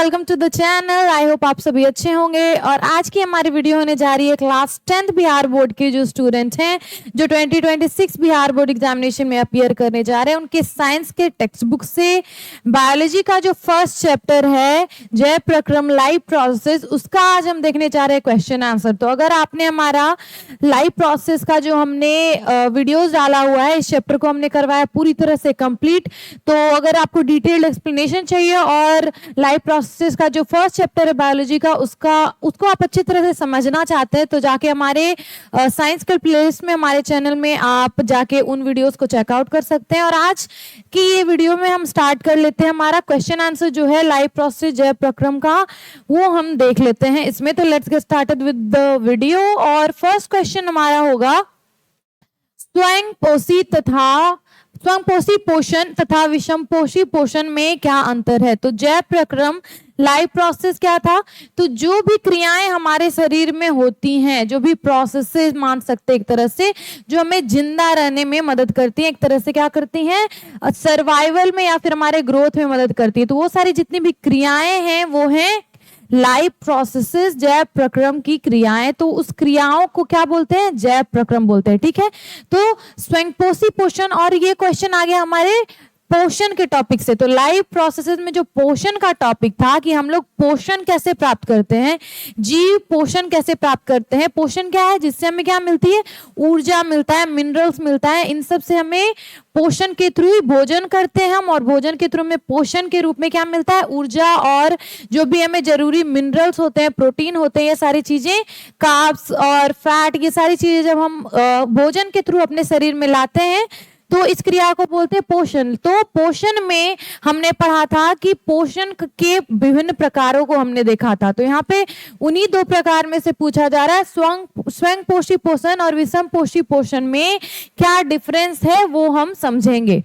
Welcome to the channel. I hope आप सभी अच्छे होंगे। और आज की हमारी वीडियो होने जा रही है क्लास 10th बिहार बोर्ड के जो स्टूडेंट हैं जो 2026 बिहार बोर्ड एग्जामिनेशन में अपीयर करने जा रहे हैं, उनके साइंस के टेक्स्ट बुक से बायोलॉजी का जो फर्स्ट चैप्टर है जैव प्रक्रम लाइफ प्रोसेस, उसका आज हम देखने जा रहे हैं क्वेश्चन आंसर। तो अगर आपने हमारा लाइफ प्रोसेस का जो हमने वीडियोस डाला हुआ है, इस चैप्टर को हमने करवाया पूरी तरह से कंप्लीट। तो अगर आपको डिटेल्ड एक्सप्लेनेशन चाहिए और लाइफ प्रोसेस का जो फर्स्ट चैप्टर है बायोलॉजी का उसको आप अच्छी तरह से समझना चाहते हैं, तो जाके हमारे साइंस के प्लेलिस्ट में हमारे चैनल में आप जाके उन वीडियोस को चेकआउट कर सकते हैं। और आज की ये वीडियो में हम स्टार्ट कर लेते हैं। हमारा क्वेश्चन आंसर जो है लाइफ प्रोसेस जैव प्रक्रम का, वो हम देख लेते हैं इसमें। तो let's get started with the video. और फर्स्ट क्वेश्चन हमारा होगा, स्वयंपोषी पोषण तथा विषमपोषी पोषण में क्या अंतर है। तो जैव प्रक्रम लाइफ प्रोसेस क्या था, तो जो भी क्रियाएं हमारे शरीर में होती हैं, जो भी प्रोसेसेस मान सकते हैं एक तरह से, जो हमें जिंदा रहने में मदद करती हैं, एक तरह से क्या करती हैं, सर्वाइवल में या फिर हमारे ग्रोथ में मदद करती है। तो वो सारी जितनी भी क्रियाएं हैं वो हैं लाइफ प्रोसेसेस, जैव प्रक्रम की क्रियाएं। तो उस क्रियाओं को क्या बोलते हैं, जैव प्रक्रम बोलते हैं। ठीक है, तो स्वयंपोषी पोषण, और ये क्वेश्चन आ गया हमारे पोषण के टॉपिक से। तो लाइफ प्रोसेसेस में जो पोषण का टॉपिक था कि हम लोग पोषण कैसे प्राप्त करते हैं, जीव पोषण कैसे प्राप्त करते हैं। पोषण क्या है, जिससे हमें क्या मिलती है, ऊर्जा मिलता है, मिनरल्स मिलता है। इन सब से हमें पोषण के थ्रू ही भोजन करते हैं हम, और भोजन के थ्रू में पोषण के रूप में क्या मिलता है, ऊर्जा और जो भी हमें जरूरी मिनरल्स होते हैं, प्रोटीन होते हैं, ये सारी चीजें, कार्ब्स और फैट, ये सारी चीजें जब हम भोजन के थ्रू अपने शरीर में लाते हैं तो इस क्रिया को बोलते हैं पोषण। तो पोषण में हमने पढ़ा था कि पोषण के विभिन्न प्रकारों को हमने देखा था। तो यहाँ पे उन्हीं दो प्रकार में से पूछा जा रहा है, स्वयंपोषी पोषण और विषमपोषी पोषण में क्या डिफरेंस है वो हम समझेंगे।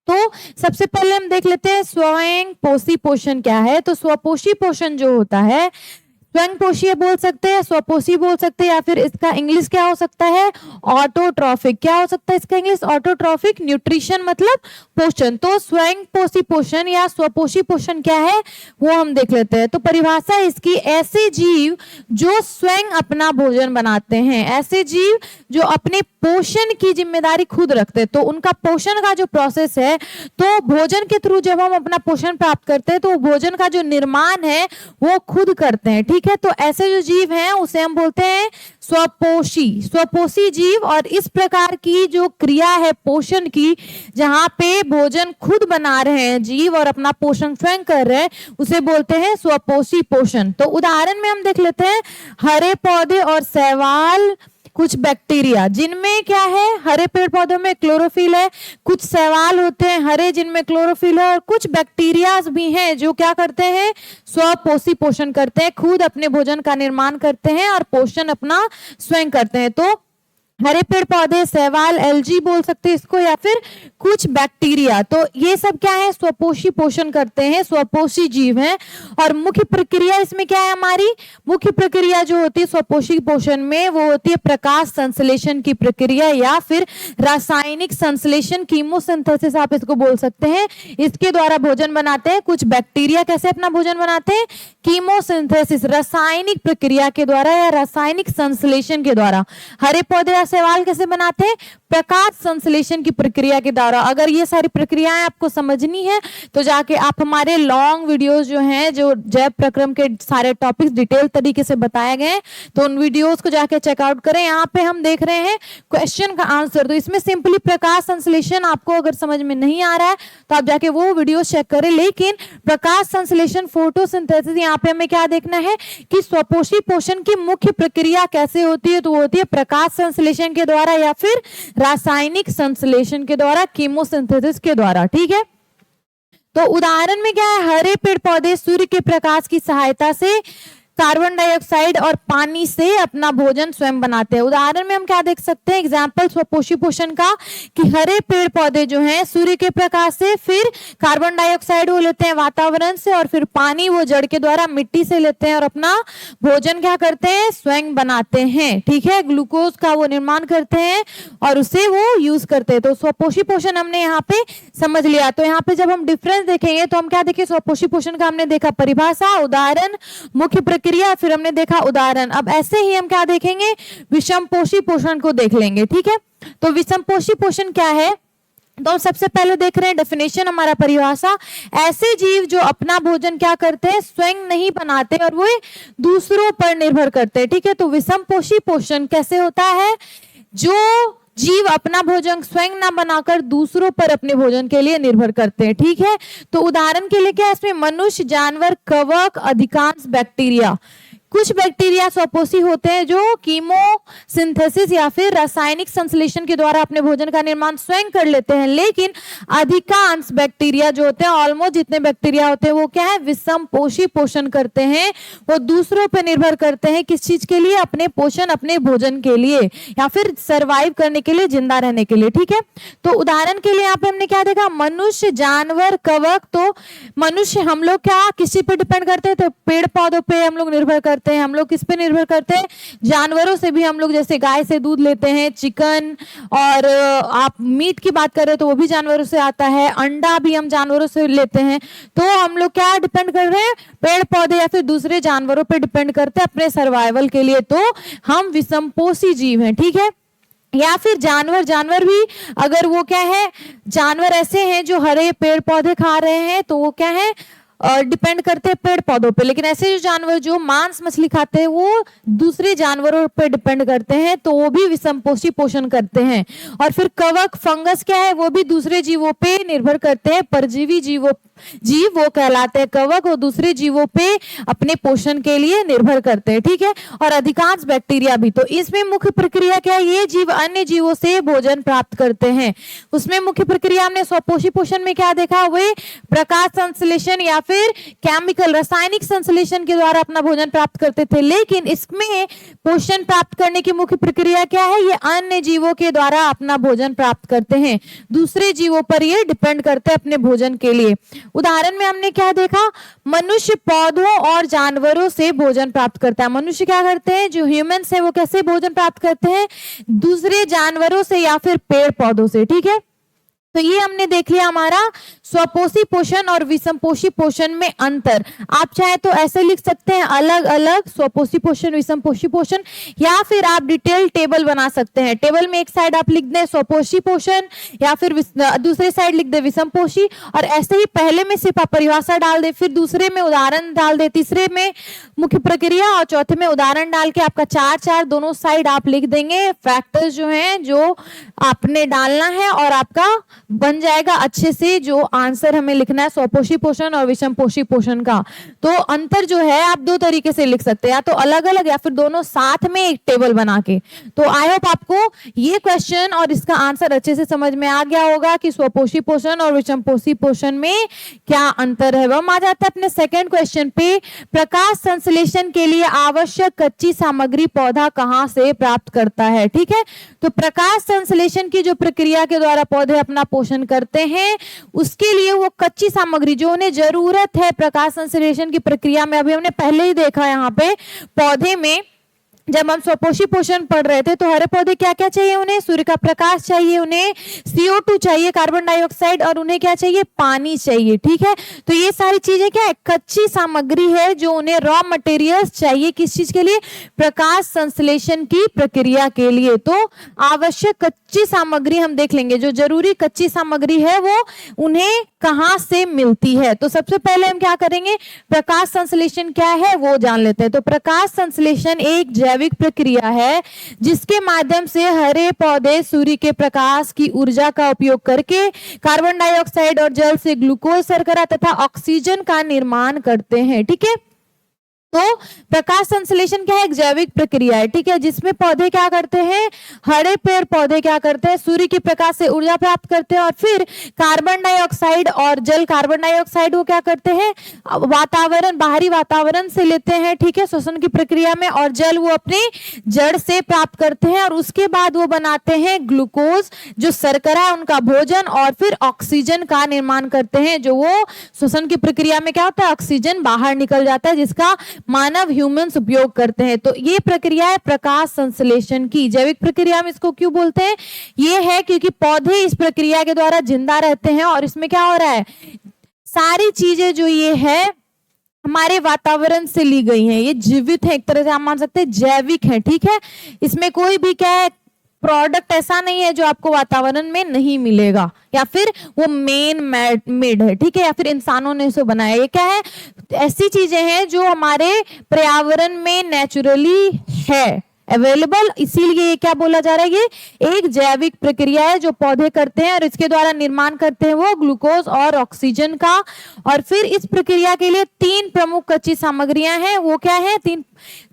तो सबसे पहले हम देख लेते हैं स्वयंपोषी पोषण क्या है। तो स्वपोषी पोषण जो होता है, स्वयंपोषी बोल सकते हैं, स्वपोषी बोल सकते हैं, या फिर इसका इंग्लिश क्या हो सकता है, ऑटोट्रॉफिक। क्या हो सकता है इसका इंग्लिश, ऑटोट्रॉफिक न्यूट्रिशन, मतलब पोषण। तो स्वयंपोषी पोषण या स्वपोषी पोषण क्या है वो हम देख लेते हैं। तो परिभाषा इसकी, ऐसे जीव जो स्वयं अपना भोजन बनाते हैं, ऐसे जीव जो अपने पोषण की जिम्मेदारी खुद रखते हैं। तो उनका पोषण का जो प्रोसेस है, तो भोजन के थ्रू जब हम अपना पोषण प्राप्त करते हैं तो भोजन का जो निर्माण है वो खुद करते हैं। ठीक है, तो ऐसे जो जीव हैं उसे हम बोलते हैं स्वपोषी जीव। और इस प्रकार की जो क्रिया है पोषण की, जहां पे भोजन खुद बना रहे हैं जीव और अपना पोषण स्वयं कर रहे हैं, उसे बोलते हैं स्वपोषी पोषण। तो उदाहरण में हम देख लेते हैं, हरे पौधे और शैवाल, कुछ बैक्टीरिया जिनमें क्या है, हरे पेड़ पौधों में क्लोरोफिल है, कुछ शैवाल होते हैं हरे जिनमें क्लोरोफिल है, और कुछ बैक्टीरिया भी हैं जो क्या करते हैं, स्वपोषी पोषण करते हैं, खुद अपने भोजन का निर्माण करते हैं और पोषण अपना स्वयं करते हैं। तो हरे पेड़ पौधे, शैवाल, एल्गी बोल सकते हैं इसको, या फिर कुछ बैक्टीरिया। तो ये सब क्या है, स्वपोषी पोषण करते हैं, स्वपोषी जीव हैं। और मुख्य प्रक्रिया इसमें क्या है, हमारी मुख्य प्रक्रिया जो होती है स्वपोषी पोषण में, वो होती है प्रकाश संश्लेषण की प्रक्रिया या फिर रासायनिक संश्लेषण, कीमोसिंथेसिस आप इसको बोल सकते हैं। इसके द्वारा भोजन बनाते हैं। कुछ बैक्टीरिया कैसे अपना भोजन बनाते हैं, कीमोसिंथेसिस, रासायनिक प्रक्रिया के द्वारा या रासायनिक संश्लेषण के द्वारा। हरे पौधे सवाल कैसे बनाते हैं, प्रकाश संश्लेषण की प्रक्रिया के द्वारा। अगर ये सारी प्रक्रियाएं आपको समझनी है तो जाके आप हमारे लॉन्ग वीडियोस जो हैं, जो जैव प्रक्रम के सारे टॉपिक्स डिटेल तरीके से बताए गए हैं, तो उन वीडियोस को जाके चेकआउट करें। यहाँ पे हम देख रहे हैं क्वेश्चन का आंसर। तो इसमें सिंपली प्रकाश संश्लेषण आपको अगर समझ में नहीं आ रहा है तो आप जाके वो वीडियो चेक करें। लेकिन प्रकाश संश्लेषण, फोटोसिंथेसिस, यहाँ पे हमें क्या देखना है कि स्वपोषी पोषण की मुख्य प्रक्रिया कैसे होती है। तो वो होती है प्रकाश संश्लेषण के द्वारा या फिर रासायनिक संश्लेषण के द्वारा, कीमोसिंथेसिस के द्वारा। ठीक है, तो उदाहरण में क्या है, हरे पेड़ पौधे सूर्य के प्रकाश की सहायता से कार्बन डाइऑक्साइड और पानी से अपना भोजन स्वयं बनाते हैं। उदाहरण में हम क्या देख सकते हैं, एग्जाम्पल स्वपोषी पोषण का, कि हरे पेड़ पौधे जो हैं सूर्य के प्रकाश से, फिर कार्बन डाइऑक्साइड वो लेते हैं वातावरण से, और फिर पानी वो जड़ के द्वारा मिट्टी से लेते हैं और अपना भोजन क्या करते हैं, स्वयं बनाते हैं। ठीक है, ग्लूकोज का वो निर्माण करते हैं और उसे वो यूज करते हैं। तो स्वपोषी पोषण हमने यहाँ पे समझ लिया। तो यहाँ पे जब हम डिफरेंस देखेंगे तो हम क्या देखें, स्वपोषी पोषण का हमने देखा परिभाषा, उदाहरण, मुख्य प्रक्रिया, फिर हमने देखा उदाहरण। अब ऐसे ही हम क्या देखेंगे, विषमपोषी पोषण को देख लेंगे। ठीक है, तो विषमपोषी पोषण क्या है, तो सबसे पहले देख रहे हैं डेफिनेशन, हमारा परिभाषा, ऐसे जीव जो अपना भोजन क्या करते हैं, स्वयं नहीं बनाते और वो दूसरों पर निर्भर करते हैं। ठीक है, तो विषमपोषी पोषण कैसे होता है, जो जीव अपना भोजन स्वयं ना बनाकर दूसरों पर अपने भोजन के लिए निर्भर करते हैं। ठीक है, तो उदाहरण के लिए क्या है इसमें, मनुष्य, जानवर, कवक, अधिकांश बैक्टीरिया। कुछ बैक्टीरिया स्वपोषी होते हैं जो कीमोसिंथेसिस या फिर रासायनिक संश्लेषण के द्वारा अपने भोजन का निर्माण स्वयं कर लेते हैं, लेकिन अधिकांश बैक्टीरिया जो होते हैं, ऑलमोस्ट जितने बैक्टीरिया होते हैं, वो क्या है, विषमपोषी पोषण करते हैं। वो दूसरों पर निर्भर करते हैं, किस चीज के लिए, अपने पोषण, अपने भोजन के लिए, या फिर सरवाइव करने के लिए, जिंदा रहने के लिए। ठीक है, तो उदाहरण के लिए यहाँ पे हमने क्या देखा, मनुष्य, जानवर, कवक। तो मनुष्य, हम लोग क्या किसी पे डिपेंड करते हैं, तो पेड़ पौधों पे हम लोग निर्भर करते हैं। हम लोग किस पे निर्भर करते हैं, जानवरों से भी हम लोग जैसे गाय से दूध लेते हैं, चिकन, और आप मीट की बात करें तो वो भी जानवरों से आता है, अंडा भी हम जानवरों से लेते हैं। तो हम लोग क्या डिपेंड कर रहे हैं, पेड़ पौधे या फिर दूसरे जानवरों पे डिपेंड करते हैं अपने सर्वाइवल के लिए। तो हम विषमपोषी जीव हैं। ठीक है, या फिर जानवर भी, अगर वो क्या है, जानवर ऐसे हैं जो हरे पेड़ पौधे खा रहे हैं, तो वो क्या है, डिपेंड करते हैं पेड़ पौधों पे। लेकिन ऐसे जो जानवर जो मांस मछली खाते हैं वो दूसरे जानवरों पे डिपेंड करते हैं, तो वो भी विषमपोषी पोषण करते हैं। और फिर कवक, फंगस क्या है, वो भी दूसरे जीवों पे निर्भर करते हैं, परजीवी जीव वो कहलाते हैं कवक, वो दूसरे जीवों पे अपने पोषण के लिए निर्भर करते हैं। ठीक है, और अधिकांश बैक्टीरिया भी। तो इसमें मुख्य प्रक्रिया क्या है, ये जीव अन्य जीवों से भोजन प्राप्त करते हैं। उसमें मुख्य प्रक्रिया हमने स्वपोषी पोषण में क्या देखा, वे प्रकाश संश्लेषण या फिर केमिकल, रासायनिक संश्लेषण के द्वारा अपना भोजन प्राप्त करते थे। लेकिन इसमें पोषण प्राप्त करने की मुख्य प्रक्रिया क्या है, ये अन्य जीवों के द्वारा अपना भोजन प्राप्त करते हैं, दूसरे जीवों पर ये डिपेंड करते हैं अपने भोजन के लिए। उदाहरण में हमने क्या देखा, मनुष्य पौधों और जानवरों से भोजन प्राप्त करता है। मनुष्य क्या करते हैं, जो ह्यूमंस है वो कैसे भोजन प्राप्त करते हैं, दूसरे जानवरों से या फिर पेड़ पौधों से। ठीक है, तो ये हमने देख लिया हमारा स्वपोषी पोषण और विषमपोषी पोषण में अंतर। आप चाहे तो ऐसे लिख सकते हैं अलग अलग, स्वपोषी पोषण, विषमपोषी पोषण, या फिर आप डिटेल टेबल बना सकते हैं। टेबल में एक साइड आप लिख दें स्वपोषी पोषण, या फिर दूसरे साइड लिख दे विषमपोषी, और ऐसे ही पहले में सिर्फ आप परिभाषा डाल दे, फिर दूसरे में उदाहरण डाल दे, तीसरे में मुख्य प्रक्रिया और चौथे में उदाहरण डाल के आपका 4 दोनों साइड आप लिख देंगे। फैक्टर्स जो हैं जो आपने डालना है, और आपका बन जाएगा अच्छे से जो आंसर हमें लिखना है स्वपोषी पोषण और विषमपोषी पोषण का। तो अंतर जो है आप दो तरीके से लिख सकते हैं, या तो अलग अलग या फिर दोनों साथ में एक टेबल बना के। तो आई होप आपको ये क्वेश्चन और इसका आंसर अच्छे से समझ में आ गया होगा कि स्वपोषी पोषण और विषमपोषी पोषण में क्या अंतर है। हम आ जाते हैं अपने सेकंड क्वेश्चन पे, प्रकाश संश्लेषण के लिए आवश्यक कच्ची सामग्री पौधा कहाँ से प्राप्त करता है। ठीक है, तो प्रकाश संश्लेषण की जो प्रक्रिया के द्वारा पौधे अपना पोषण करते हैं, उसके लिए वो कच्ची सामग्री जो उन्हें जरूरत है प्रकाश संश्लेषण की प्रक्रिया में, अभी हमने पहले ही देखा यहाँ पे पौधे में जब हम स्वपोषी पोषण पढ़ रहे थे, तो हरे पौधे क्या क्या चाहिए, उन्हें सूर्य का प्रकाश चाहिए, उन्हें CO2 चाहिए, कार्बन डाइऑक्साइड, और उन्हें क्या चाहिए, पानी चाहिए। ठीक है, तो ये सारी चीजें क्या है, कच्ची सामग्री है जो उन्हें रॉ मटेरियल्स चाहिए, किस चीज के लिए, प्रकाश संश्लेषण की प्रक्रिया के लिए। तो आवश्यक कच्ची सामग्री हम देख लेंगे, जो जरूरी कच्ची सामग्री है वो उन्हें कहां से मिलती है। तो सबसे पहले हम क्या करेंगे, प्रकाश संश्लेषण क्या है वो जान लेते हैं। तो प्रकाश संश्लेषण एक जैविक प्रक्रिया है जिसके माध्यम से हरे पौधे सूर्य के प्रकाश की ऊर्जा का उपयोग करके कार्बन डाइऑक्साइड और जल से ग्लूकोज, शर्करा तथा ऑक्सीजन का निर्माण करते हैं। ठीक है, तो प्रकाश संश्लेषण क्या है? एक जैविक प्रक्रिया है, ठीक है, जिसमें पौधे क्या करते हैं, हरे पेड़ पौधे क्या करते हैं, सूर्य के प्रकाश से ऊर्जा प्राप्त करते हैं और फिर कार्बन डाइऑक्साइड और जल, कार्बन डाइऑक्साइड वो क्या करते हैं, वातावरण, बाहरी वातावरण से लेते हैं, ठीक है, श्वसन की प्रक्रिया में, और जल वो अपने जड़ से प्राप्त करते हैं और उसके बाद वो बनाते हैं ग्लूकोज, जो शर्करा है उनका भोजन, और फिर ऑक्सीजन का निर्माण करते हैं, जो वो श्वसन की प्रक्रिया में क्या होता है, ऑक्सीजन बाहर निकल जाता है, जिसका मानव ह्यूमंस उपयोग करते हैं। तो ये प्रक्रिया है प्रकाश संश्लेषण की। जैविक प्रक्रिया में इसको क्यों बोलते हैं? ये है क्योंकि पौधे इस प्रक्रिया के द्वारा जिंदा रहते हैं और इसमें क्या हो रहा है, सारी चीजें जो ये है हमारे वातावरण से ली गई हैं, ये जीवित है, एक तरह से आप मान सकते हैं जैविक है, ठीक है। इसमें कोई भी क्या है, प्रोडक्ट ऐसा नहीं है जो आपको वातावरण में नहीं मिलेगा, या फिर वो मेन मेड है, ठीक है, या फिर इंसानों ने उसे बनाया। ये क्या है, ऐसी चीजें हैं जो हमारे पर्यावरण में नेचुरली है अवेलेबल, इसीलिए ये क्या बोला जा रहा है, ये एक जैविक प्रक्रिया है जो पौधे करते हैं और इसके द्वारा निर्माण करते हैं वो ग्लूकोज और ऑक्सीजन का। और फिर इस प्रक्रिया के लिए 3 प्रमुख कच्ची सामग्रियां हैं, वो क्या है, 3,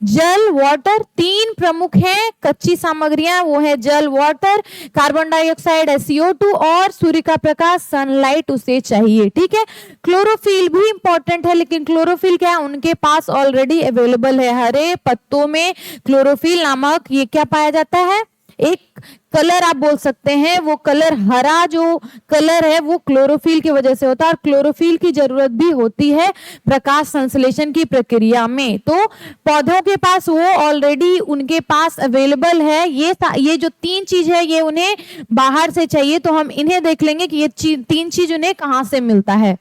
जल, वाटर, 3 प्रमुख हैं कच्ची सामग्रियां, वो है जल, वाटर, कार्बन डाइऑक्साइड SO2 और सूर्य का प्रकाश, सनलाइट उसे चाहिए, ठीक है। क्लोरोफिल भी इंपॉर्टेंट है, लेकिन क्लोरोफिल क्या है, उनके पास ऑलरेडी अवेलेबल है। हरे पत्तों में क्लोरोफिल नामक ये क्या पाया जाता है, एक कलर आप बोल सकते हैं, वो कलर हरा जो कलर है वो क्लोरोफिल की वजह से होता है, और क्लोरोफिल की जरूरत भी होती है प्रकाश संश्लेषण की प्रक्रिया में। तो पौधों के पास वो ऑलरेडी उनके पास अवेलेबल है। ये जो 3 चीज है ये उन्हें बाहर से चाहिए, तो हम इन्हें देख लेंगे कि ये 3 चीज उन्हें कहाँ से मिलता है।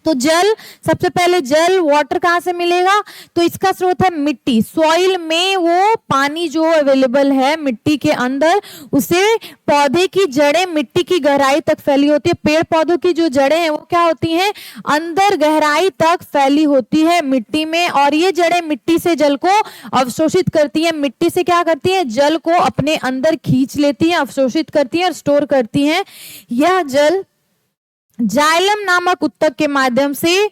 तो जल, सबसे पहले जल, वाटर कहाँ से मिलेगा, तो इसका स्रोत है मिट्टी, सॉइल में वो पानी जो अवेलेबल है मिट्टी के अंदर, उसे पौधे की जड़ें मिट्टी की गहराई तक फैली होती है। पेड़ पौधों की जो जड़ें हैं वो क्या होती हैं, अंदर गहराई तक फैली होती है मिट्टी में, और ये जड़ें मिट्टी से जल को अवशोषित करती है, मिट्टी से क्या करती है, जल को अपने अंदर खींच लेती है, अवशोषित करती है और स्टोर करती है। यह जल जाइलम नामक उत्तक के माध्यम से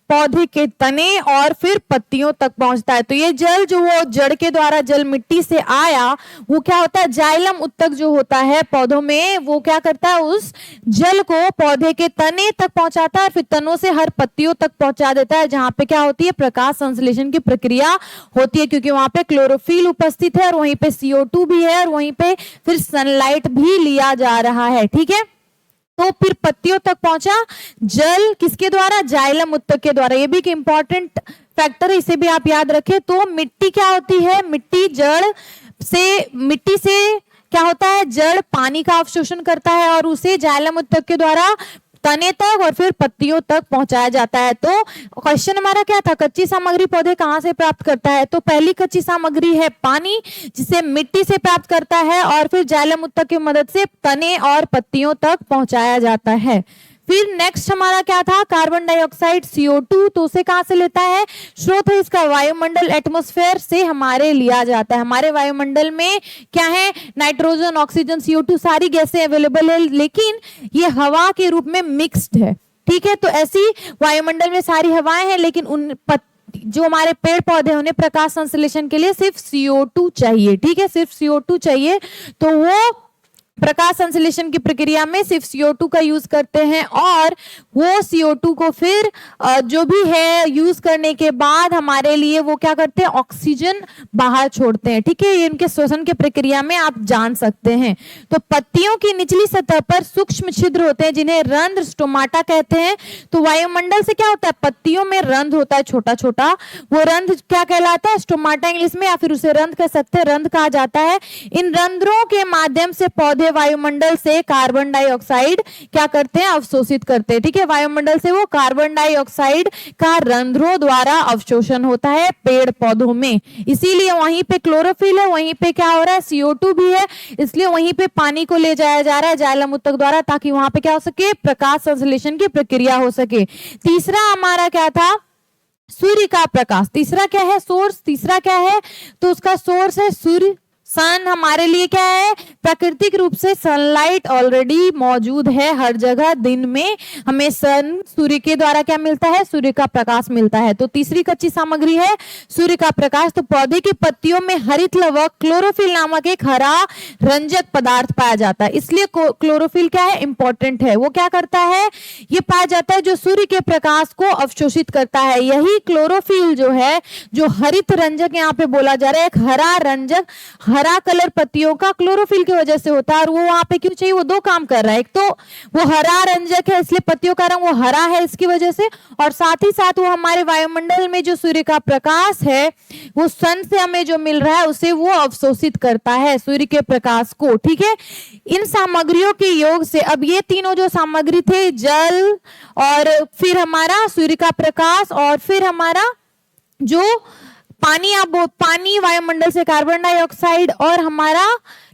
पौधे के तने और फिर पत्तियों तक पहुंचता है। तो ये जल जो वो जड़ के द्वारा जल मिट्टी से आया, वो क्या होता है, जाइलम उत्तक जो होता है पौधों में, वो क्या करता है, उस जल को पौधे के तने तक पहुंचाता है, फिर तनों से हर पत्तियों तक पहुंचा देता है, जहां पे क्या होती है, प्रकाश संश्लेषण की प्रक्रिया होती है, क्योंकि वहां पे क्लोरोफिल उपस्थित है और वहीं पे CO2 भी है और वहीं पे फिर सनलाइट भी लिया जा रहा है, ठीक है। तो फिर पत्तियों तक पहुंचा जल किसके द्वारा, जाइलम उत्तक के द्वारा। ये भी एक इंपॉर्टेंट फैक्टर है, इसे भी आप याद रखें। तो मिट्टी क्या होती है, मिट्टी से क्या होता है, जड़ पानी का अवशोषण करता है और उसे जाइलम उत्तक के द्वारा तने तक और फिर पत्तियों तक पहुंचाया जाता है। तो क्वेश्चन हमारा क्या था, कच्ची सामग्री पौधे कहां से प्राप्त करता है, तो पहली कच्ची सामग्री है पानी, जिसे मिट्टी से प्राप्त करता है और फिर जाइलम उत्तक की मदद से तने और पत्तियों तक पहुंचाया जाता है। फिर नेक्स्ट हमारा क्या था, कार्बन डाइऑक्साइड CO2, तो उसे कहां से लेता है, स्रोत है इसका वायुमंडल, एटमॉस्फेयर से हमारे लिया जाता है। हमारे वायुमंडल में क्या है, नाइट्रोजन, ऑक्सीजन, CO2 सारी गैसें अवेलेबल है, लेकिन ये हवा के रूप में मिक्स्ड है, ठीक है। तो ऐसी वायुमंडल में सारी हवाएं हैं, लेकिन उन जो हमारे पेड़ पौधे उन्हें प्रकाश संश्लेषण के लिए सिर्फ CO2 चाहिए, ठीक है, सिर्फ CO2 चाहिए। तो वो प्रकाश संश्लेषण की प्रक्रिया में सिर्फ CO2 का यूज करते हैं, और वो CO2 को फिर जो भी है यूज करने के बाद हमारे लिए वो क्या करते हैं, ऑक्सीजन बाहर छोड़ते हैं, ठीक है। ये इनके श्वसन की प्रक्रिया में आप जान सकते हैं। तो पत्तियों की निचली सतह पर सूक्ष्म छिद्र होते हैं जिन्हें रंध्र, स्टोमाटा कहते हैं। तो वायुमंडल से क्या होता है, पत्तियों में रंध्र होता है छोटा छोटा, वो रंध्र क्या कहलाता है, स्टोमाटा इंग्लिश में, या फिर उसे रंध्र कह सकते हैं, रंध्र कहा जाता है। इन रंध्रों के माध्यम से पौधे वायुमंडल से कार्बन डाइऑक्साइड क्या करते हैं, अवशोषित करते हैं, ठीक है। वायुमंडल से वो कार्बन डाइऑक्साइड का रंध्रों द्वारा अवशोषण होता है पेड़ पौधों में, इसीलिए वहीं पे क्लोरोफिल है, वहीं पे क्या हो रहा है, CO2 भी है, इसलिए वहीं पे पानी को ले जाया जा रहा है जाइलम उत्तक द्वारा, ताकि वहां पे क्या हो सके, प्रकाश संश्लेषण की प्रक्रिया हो सके। तीसरा हमारा क्या था, सूर्य का प्रकाश। तीसरा क्या है, सोर्स। तीसरा क्या है, तो उसका सोर्स है सूर्य सन हमारे लिए क्या है, प्राकृतिक रूप से सनलाइट ऑलरेडी मौजूद है हर जगह। दिन में हमें सन सूर्य के द्वारा क्या मिलता है, सूर्य का प्रकाश मिलता है। तो तीसरी कच्ची सामग्री है सूर्य का प्रकाश। तो पौधे की पत्तियों में हरित लवक क्लोरोफिल नामक एक हरा रंजक पदार्थ पाया जाता है। इसलिए क्लोरोफिल क्या है, इंपॉर्टेंट है। वो क्या करता है, ये पाया जाता है जो सूर्य के प्रकाश को अवशोषित करता है। यही क्लोरोफिल जो है, जो हरित रंजक यहाँ पे बोला जा रहा है, एक हरा रंजक, हरा कलर पत्तियों का क्लोरोफिल की वजह से होता है। और वो वहां पे क्यों चाहिए, वो दो काम कर रहा है। एक तो वो हरा रंजक है इसलिए पत्तियों का रंग वो हरा है इसकी वजह से, और साथ ही साथ वो हमारे वायुमंडल में जो सूर्य का प्रकाश है वो सन से हमें जो मिल रहा है उसे वो अवशोषित करता है, सूर्य के प्रकाश को। ठीक है, इन सामग्रियों के योग से, अब ये तीनों जो सामग्री थे, जल और फिर हमारा सूर्य का प्रकाश और फिर हमारा जो पानी, आप पानी, वायुमंडल से कार्बन डाइऑक्साइड और हमारा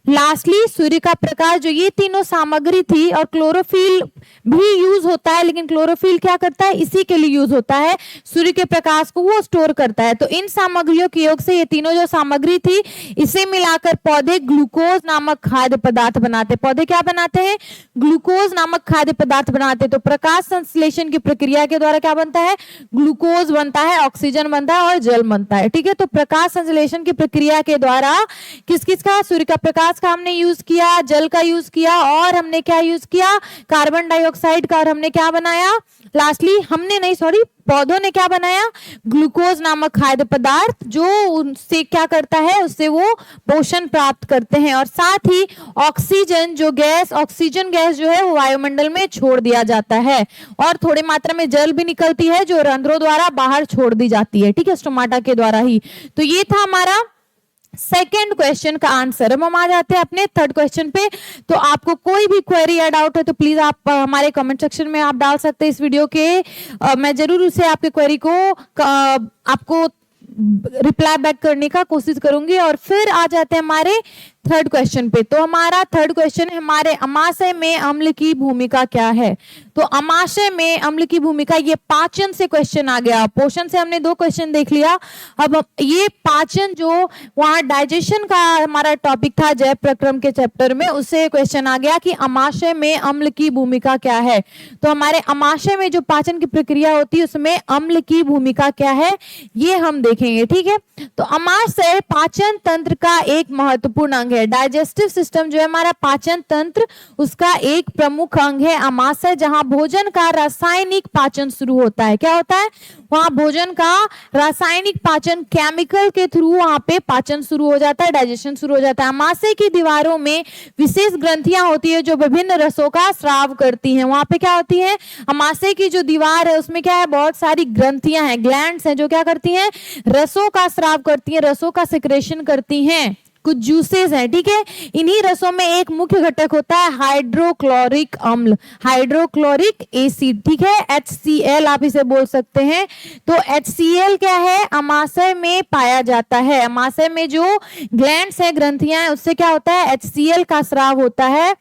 लास्टली सूर्य का प्रकाश, जो ये तीनों सामग्री थी। और क्लोरोफिल भी यूज होता है, लेकिन क्लोरोफिल क्या करता है, इसी के लिए यूज होता है, सूर्य के प्रकाश को वो स्टोर करता है। तो इन सामग्रियों के योग से ये तीनों जो सामग्री थी, इसे मिलाकर पौधे ग्लूकोज नामक खाद्य पदार्थ बनाते। पौधे क्या बनाते हैं, ग्लूकोज नामक खाद्य पदार्थ बनाते। तो प्रकाश संश्लेषण की प्रक्रिया के द्वारा क्या बनता है, ग्लूकोज बनता है, ऑक्सीजन बनता है और जल बनता है। ठीक है, तो प्रकाश संश्लेषण की प्रक्रिया के द्वारा किस किस का, सूर्य का प्रकाश का हमने यूज किया, जल का यूज किया और हमने क्या यूज किया, कार्बन डाइऑक्साइड का। और हमने क्या बनाया, लास्टली हमने नहीं, सॉरी, पौधों ने क्या बनाया, ग्लूकोज नामक खाद्य पदार्थ, जो उनसे क्या करता है, उससे वो पोषण प्राप्त करते हैं। और साथ ही ऑक्सीजन जो गैस, ऑक्सीजन गैस जो है वो वायुमंडल में छोड़ दिया जाता है। और थोड़ी मात्रा में जल भी निकलती है जो रंध्रों द्वारा बाहर छोड़ दी जाती है। ठीक है, स्टोमाटा के द्वारा ही। तो ये था हमारा सेकेंड क्वेश्चन का आंसर। अब हम आ जाते हैं अपने थर्ड क्वेश्चन पे। तो आपको कोई भी क्वेरी या डाउट है तो प्लीज आप हमारे कमेंट सेक्शन में आप डाल सकते हैं इस वीडियो के। मैं जरूर उसे आपके क्वेरी को आपको रिप्लाई बैक करने का कोशिश करूंगी। और फिर आ जाते हैं हमारे थर्ड क्वेश्चन पे। तो हमारा थर्ड क्वेश्चन है, हमारे अमाशय में अम्ल की भूमिका क्या है। तो अमाशय में अम्ल की भूमिका, ये पाचन से क्वेश्चन आ गया। पोषण से हमने दो क्वेश्चन देख लिया, अब ये पाचन जो वहां डाइजेशन का हमारा टॉपिक था जैव प्रक्रम के चैप्टर में, उससे क्वेश्चन आ गया कि अमाशय में अम्ल की भूमिका क्या है। तो हमारे अमाशय में जो पाचन की प्रक्रिया होती है उसमें अम्ल की भूमिका क्या है, ये हम देखेंगे। ठीक है, तो अमाशय पाचन तंत्र का एक महत्वपूर्ण अंग है। डाइजेस्टिव सिस्टम जो है हमारा पाचन तंत्र, उसका एक प्रमुख अंग है अमाशय, जहां भोजन का रासायनिक पाचन शुरू होता है। क्या होता है, वहां भोजन का रासायनिक पाचन, केमिकल के थ्रू वहां पे पाचन शुरू हो जाता है, डाइजेशन शुरू हो जाता है। अमाशय की दीवारों में विशेष ग्रंथियां होती है जो विभिन्न रसों का स्राव करती हैं। वहां पे क्या होती है, अमाशय की जो दीवार है उसमें क्या है, बहुत सारी ग्रंथियां हैं, ग्लैंड्स हैं, जो क्या करती हैं, रसों का स्राव करती हैं, रसों का सिक्रेशन करती हैं, कुछ जूसेस हैं। ठीक है, इन्हीं रसों में एक मुख्य घटक होता है हाइड्रोक्लोरिक अम्ल, हाइड्रोक्लोरिक एसिड। ठीक है, HCl आप इसे बोल सकते हैं। तो HCl क्या है, अमाशय में पाया जाता है। अमाशय में जो ग्लैंड्स है, ग्रंथियां हैं, उससे क्या होता है, HCl का स्राव होता है।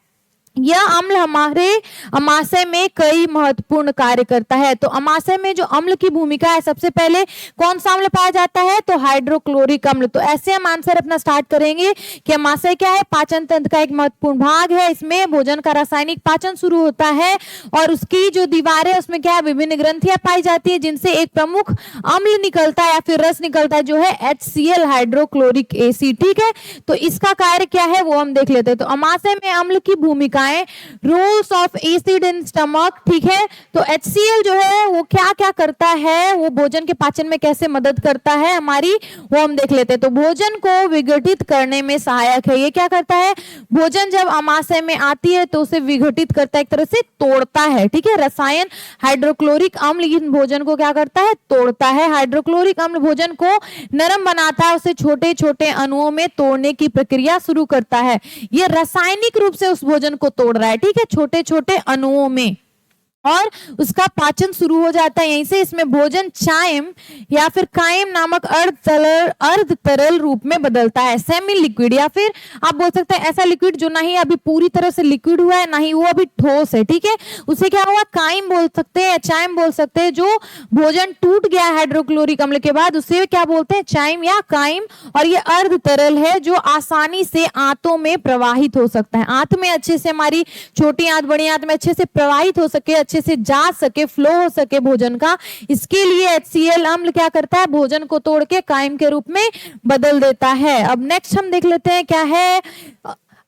यह अम्ल हमारे अमाशय में कई महत्वपूर्ण कार्य करता है। तो अमाशय में जो अम्ल की भूमिका है, सबसे पहले कौन सा अम्ल पाया जाता है, तो हाइड्रोक्लोरिक अम्ल। तो ऐसे हम आंसर अपना स्टार्ट करेंगे कि अमाशय क्या है, पाचन तंत्र का एक महत्वपूर्ण भाग है। इसमें भोजन का रासायनिक पाचन शुरू होता है और उसकी जो दीवार है उसमें क्या है, विभिन्न ग्रंथियां पाई जाती है, जिनसे एक प्रमुख अम्ल निकलता है या फिर रस निकलता है जो है HCl, हाइड्रोक्लोरिक एसिड। ठीक है, तो इसका कार्य क्या है वो हम देख लेते हैं। तो अमाशय में अम्ल की भूमिका, roles of acid in stomach. ठीक है, तो HCl जो है वो क्या क्या करता है, वो भोजन के पाचन में कैसे मदद करता है हमारी, वो हम देख लेते हैं। तो भोजन को विघटित करने में सहायक है। ये क्या करता है, भोजन जब अमाशय में आती है तो उसे विघटित करता है, एक तरह से तोड़ता है। ठीक है, रसायन हाइड्रोक्लोरिक अम्ल इन भोजन को क्या करता है, तोड़ता है। हाइड्रोक्लोरिक अम्ल भोजन को नरम बनाता है, उसे छोटे छोटे अणुओं में तोड़ने की प्रक्रिया शुरू करता है। ये रासायनिक रूप से उस भोजन को तोड़ रहा है। ठीक है, छोटे छोटे अणुओं में। और उसका पाचन शुरू हो जाता है। यहीं से इसमें भोजन चाइम या फिर काइम नामक अर्ध तरल रूप में बदलता है, सेमी लिक्विड, या फिर आप बोल सकते हैं ऐसा लिक्विड जो ना ही अभी पूरी तरह से लिक्विड हुआ है ना ही वो अभी ठोस है, ठीक है, उसे क्या हुआ, काइम बोल सकते हैं, चाइम बोल सकते हैं। जो भोजन टूट गया हाइड्रोक्लोरिक अम्ल के बाद उसे क्या बोलते हैं, चाइम या काइम। और ये अर्ध तरल है जो आसानी से आंतों में प्रवाहित हो सकता है, आंत में अच्छे से, हमारी छोटी आंत बड़ी आंत में अच्छे से प्रवाहित हो सके, अच्छे से जा सके, फ्लो हो सके भोजन का, इसके लिए HCl अम्ल क्या करता है, भोजन को तोड़ के काइम के रूप में बदल देता है। अब नेक्स्ट हम देख लेते हैं क्या है